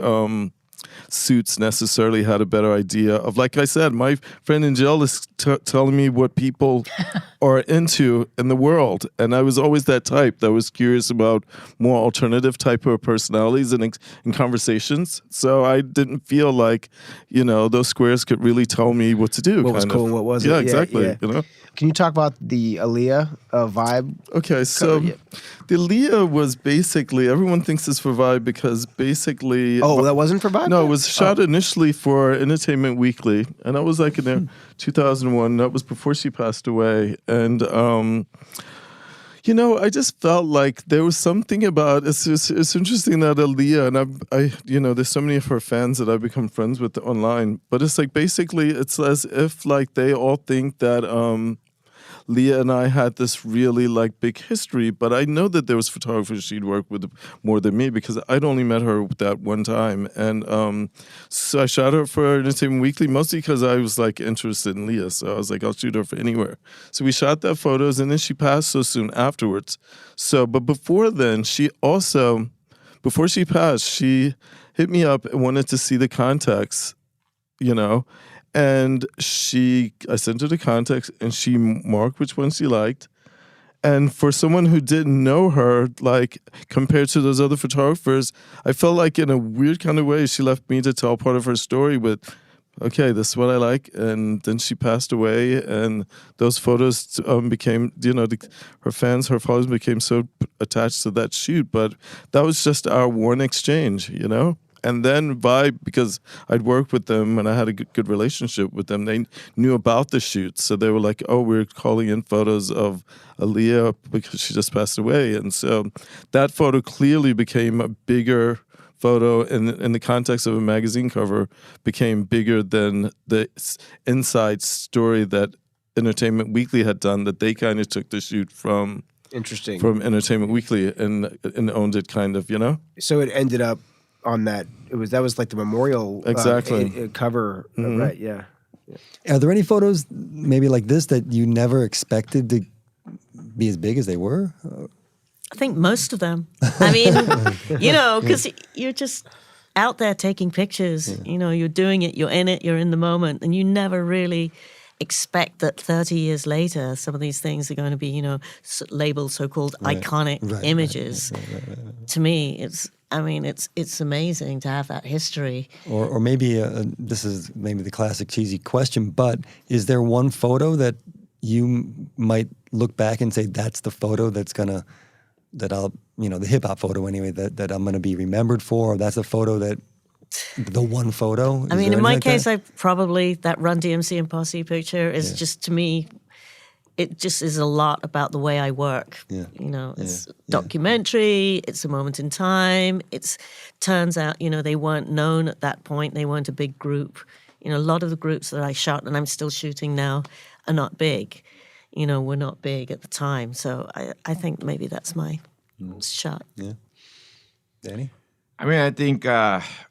Suits necessarily had a better idea of, like I said, my friend in jail is telling me what people are into in the world. And I was always that type that was curious about more alternative type of personalities and conversations. So I didn't feel like, you know, those squares could really tell me what to do. What was cool and what wasn't. Yeah, exactly. Yeah. You know? Can you talk about the Aaliyah vibe? Okay, so the Aaliyah was basically, everyone thinks it's for Vibe because basically... Oh, that wasn't for Vibe? No, it was shot initially for Entertainment Weekly, and that was like in there 2001. That was before she passed away. And, you know, I just felt like there was something about, it's interesting that Aaliyah, and I you know, there's so many of her fans that I've become friends with online, but it's like basically it's as if like they all think that, Leah and I had this really like big history, but I know that there was photographers she'd worked with more than me because I'd only met her that one time. And so I shot her for Entertainment Weekly, mostly because I was like interested in Leah. So I was like, I'll shoot her for anywhere. So we shot that photos, and then she passed so soon afterwards. So, but before then, before she passed, she hit me up and wanted to see the contacts, you know, and I sent her the contacts, and she marked which ones she liked. And for someone who didn't know her, like compared to those other photographers, I felt like in a weird kind of way, she left me to tell part of her story with, okay, this is what I like. And then she passed away, and those photos became, you know, her followers became so attached to that shoot. But that was just our one exchange, you know? And then because I'd worked with them and I had a good relationship with them, they knew about the shoot. So they were like, oh, we're calling in photos of Aaliyah because she just passed away. And so that photo clearly became a bigger photo in the context of a magazine cover, became bigger than the inside story that Entertainment Weekly had done, that they kind of took the shoot from Entertainment Weekly and owned it, kind of, you know? So it ended up on that was like the memorial cover, right? Yeah. Are there any photos maybe like this that you never expected to be as big as they were? I think most of them. I mean, you know, because you're just out there taking pictures. You know, you're doing it, you're in it, you're in the moment, and you never really expect that 30 years later, some of these things are going to be, you know, labeled so-called iconic images. Right. To me, it's amazing to have that history. Or maybe this is maybe the classic cheesy question, but is there one photo that you might look back and say that's the photo that I'll, you know, the hip hop photo anyway, that I'm going to be remembered for? Or that's a photo the one photo? I mean, in my case, that Run DMC and Posse picture is just, to me, it just is a lot about the way I work. Yeah. You know, it's documentary, it's a moment in time. Turns out, you know, they weren't known at that point. They weren't a big group. You know, a lot of the groups that I shot and I'm still shooting now are not big. You know, were not big at the time. So I think maybe that's my shot. Yeah. Danny? I mean, I think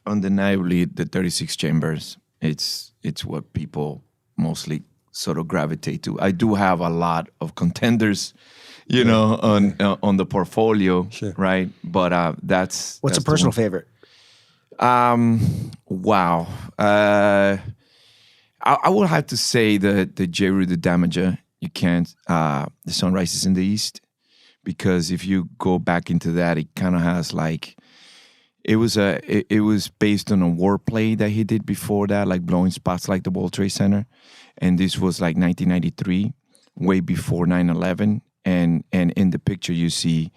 undeniably the 36 chambers, it's what people mostly sort of gravitate to. I do have a lot of contenders, you know, on the portfolio, right? But that's a personal favorite? Wow. I would have to say the Jeru the Damager. You can't. The Sun Rises in the East, because if you go back into that, it kind of has like. It was based on a wordplay that he did before that, like blowing spots like the World Trade Center. And this was like 1993, way before 9/11. And in the picture you see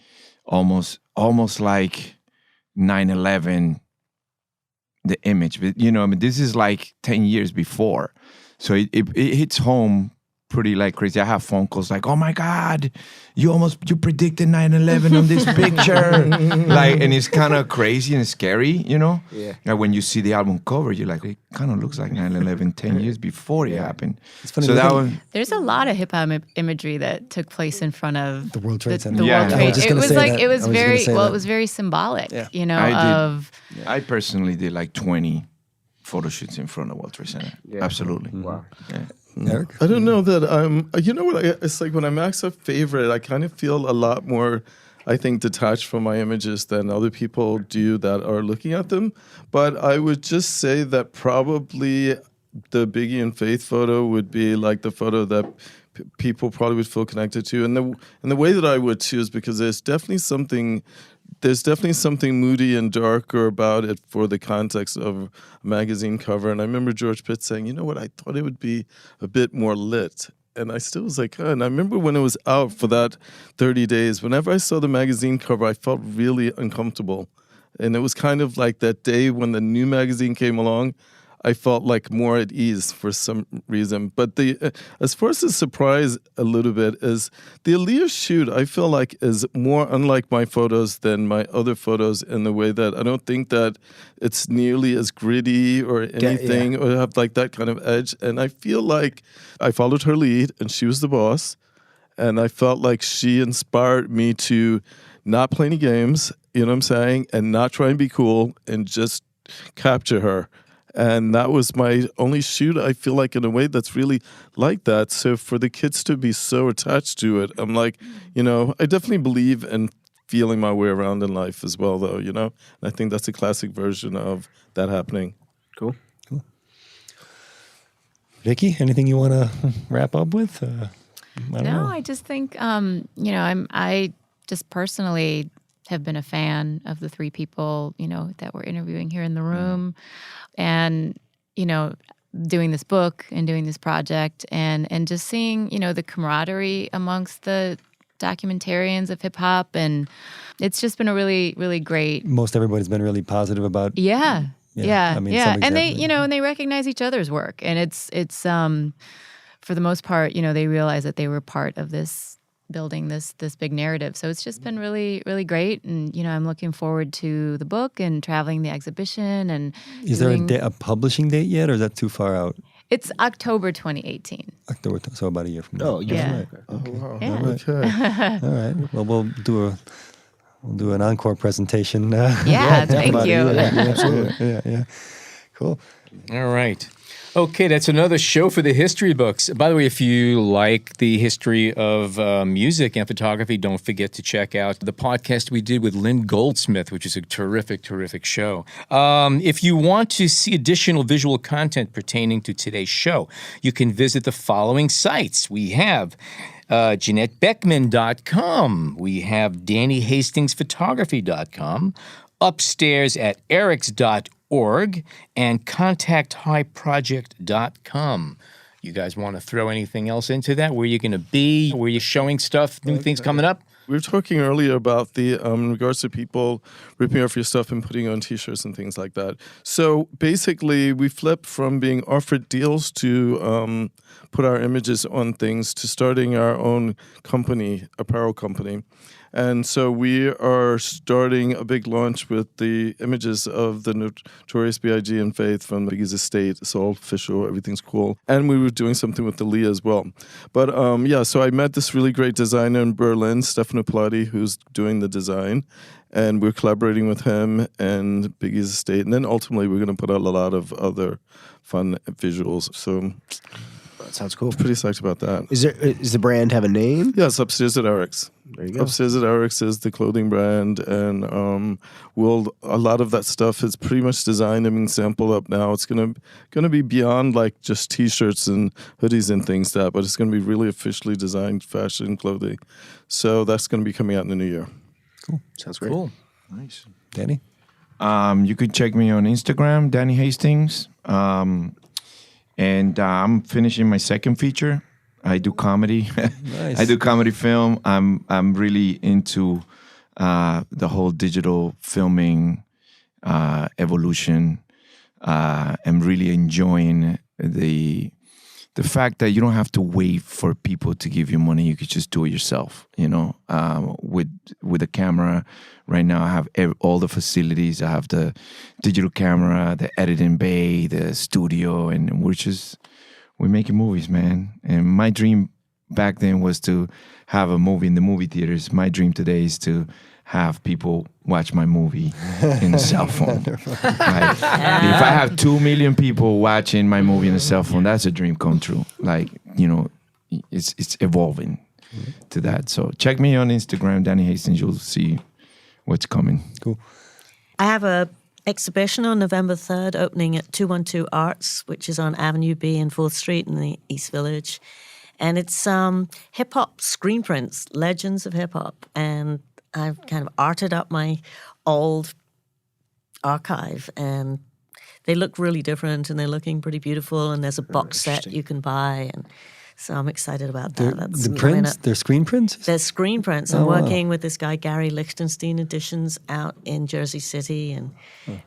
almost like 9/11, the image. But, you know, I mean, this is like 10 years before. So it hits home pretty like crazy. I have phone calls like, oh my God, you predicted 9/11 on this picture. Like, and it's kind of crazy and scary, you know? Yeah. Like when you see the album cover, you're like, it kind of looks like 9/11 10 years before it happened. It's funny. So that one. There's a lot of hip hop imagery that took place in front of the World Trade Center. The World Trade. It was like, it was very symbolic, you know, I personally did like 20 photo shoots in front of World Trade Center. Yeah. Absolutely. Wow. Yeah. Eric? I don't know that you know what, it's like when I'm asked a favorite, I kind of feel a lot more, I think, detached from my images than other people do that are looking at them. But I would just say that probably the Biggie and Faith photo would be like the photo that people probably would feel connected to. And the way that I would too is because there's definitely something moody and darker about it for the context of a magazine cover. And I remember George Pitt saying, you know what, I thought it would be a bit more lit. And I still was like, and I remember when it was out for that 30 days, whenever I saw the magazine cover, I felt really uncomfortable. And it was kind of like that day when the new magazine came along, I felt like more at ease for some reason. But as far as the surprise a little bit is the Aaliyah shoot, I feel like is more unlike my photos than my other photos in the way that I don't think that it's nearly as gritty or anything or have like that kind of edge. And I feel like I followed her lead and she was the boss. And I felt like she inspired me to not play any games, you know what I'm saying, and not try and be cool and just capture her. And that was my only shoot, I feel like, in a way that's really like that. So for the kids to be so attached to it, I'm like, you know, I definitely believe in feeling my way around in life as well, though, you know? And I think that's a classic version of that happening. Cool. Vikki, anything you want to wrap up with? I don't know. I just think, I just personally have been a fan of the three people, that we're interviewing here in the room. And, doing this book and doing this project and just seeing, the camaraderie amongst the documentarians of hip hop. And it's just been a really, really great. Most everybody's been really positive about. Yeah. I mean, some And they, examples. and they recognize each other's work. And it's for the most part, they realize that they were part of this building this big narrative. So it's just been really, really great. And, I'm looking forward to the book and traveling the exhibition. And Is there a publishing date yet, or is that too far out? It's October 2018. October, so about a year from now. Oh, Yeah. Okay. Wow. Yeah. Okay. All right. Well, we'll do an encore presentation. Yeah, thank about a you. year. Yeah, absolutely. Yeah. Cool. All right. Okay, that's another show for the history books. By the way, if you like the history of music and photography, don't forget to check out the podcast we did with Lynn Goldsmith, which is a terrific, terrific show. If you want to see additional visual content pertaining to today's show, you can visit the following sites. We have JanetteBeckman.com. We have DannyHastingsPhotography.com. Upstairs at erics.org and contacthighproject.com. You guys want to throw anything else into that? Where you're going to be? Where you're showing stuff? New things coming up? We were talking earlier about the in regards to people ripping off your stuff and putting on T-shirts and things like that. So basically, we flipped from being offered deals to put our images on things to starting our own company, apparel company. And so we are starting a big launch with the images of the Notorious B.I.G. and Faith from Biggie's estate. It's all official. Everything's cool. And we were doing something with the Lee as well. But so I met this really great designer in Berlin, Stefano Plati, who's doing the design. And we're collaborating with him and Biggie's estate. And then ultimately we're going to put out a lot of other fun visuals. So That sounds cool. pretty psyched about that. Is the brand have a name? Yes, Upstairs at Eric's. There you go. Upstairs at Eric's is the clothing brand, and a lot of that stuff is pretty much designed and being sampled up now. It's gonna be beyond like just T-shirts and hoodies and things but it's gonna be really officially designed fashion clothing. So that's gonna be coming out in the new year. Cool. Sounds great. Cool. Nice. Danny? You could check me on Instagram, Danny Hastings. And I'm finishing my second feature. I do comedy. Nice. I do comedy film. I'm really into the whole digital filming evolution. I'm really enjoying the fact that you don't have to wait for people to give you money. You could just do it yourself. With the camera. Right now, I have all the facilities. I have the digital camera, the editing bay, the studio, and we're making movies, man. And my dream back then was to have a movie in the movie theaters. My dream today is to have people watch my movie in a cell phone. If I have 2 million people watching my movie in a cell phone, that's a dream come true. It's evolving to that. So check me on Instagram, Danny Hastings. You'll see what's coming. Cool. I have a exhibition on November 3rd opening at 212 Arts, which is on Avenue B and 4th Street in the East Village. And it's hip-hop screen prints, legends of hip-hop. And I've kind of arted up my old archive, and they look really different, and they're looking pretty beautiful, and there's a box set you can buy, and so I'm excited about that. That's The coming prints? up. They're screen prints? They're screen prints. I'm working with this guy, Gary Lichtenstein Editions, out in Jersey City, and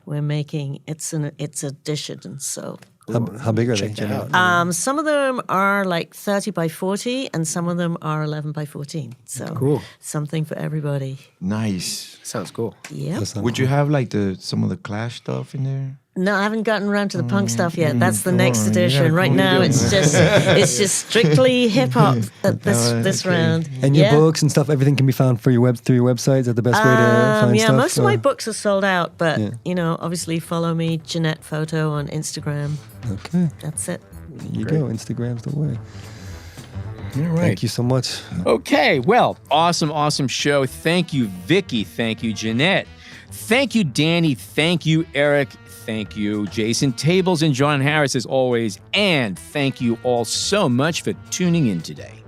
we're making it's edition. So How big are they? Check that out. some of them are like 30 by 40, and some of them are 11 by 14. So Cool. something for everybody. Nice. Sounds cool. Yeah. That sounds Would you have like some of the Clash stuff in there? No, I haven't gotten around to the punk stuff yet. That's the next on, edition. Right now, it's just strictly hip hop at this round. And your books and stuff, everything can be found through your website. Is that the best way to find stuff? Most of my books are sold out, but obviously follow me, Janette Photo on Instagram. Okay. That's it. There you go. Instagram's the way. All right. Thank you so much. Okay, well, awesome show. Thank you, Vikki. Thank you, Janette. Thank you, Danny. Thank you, Eric. Thank you, Jason Tables and John Harris, as always. And thank you all so much for tuning in today.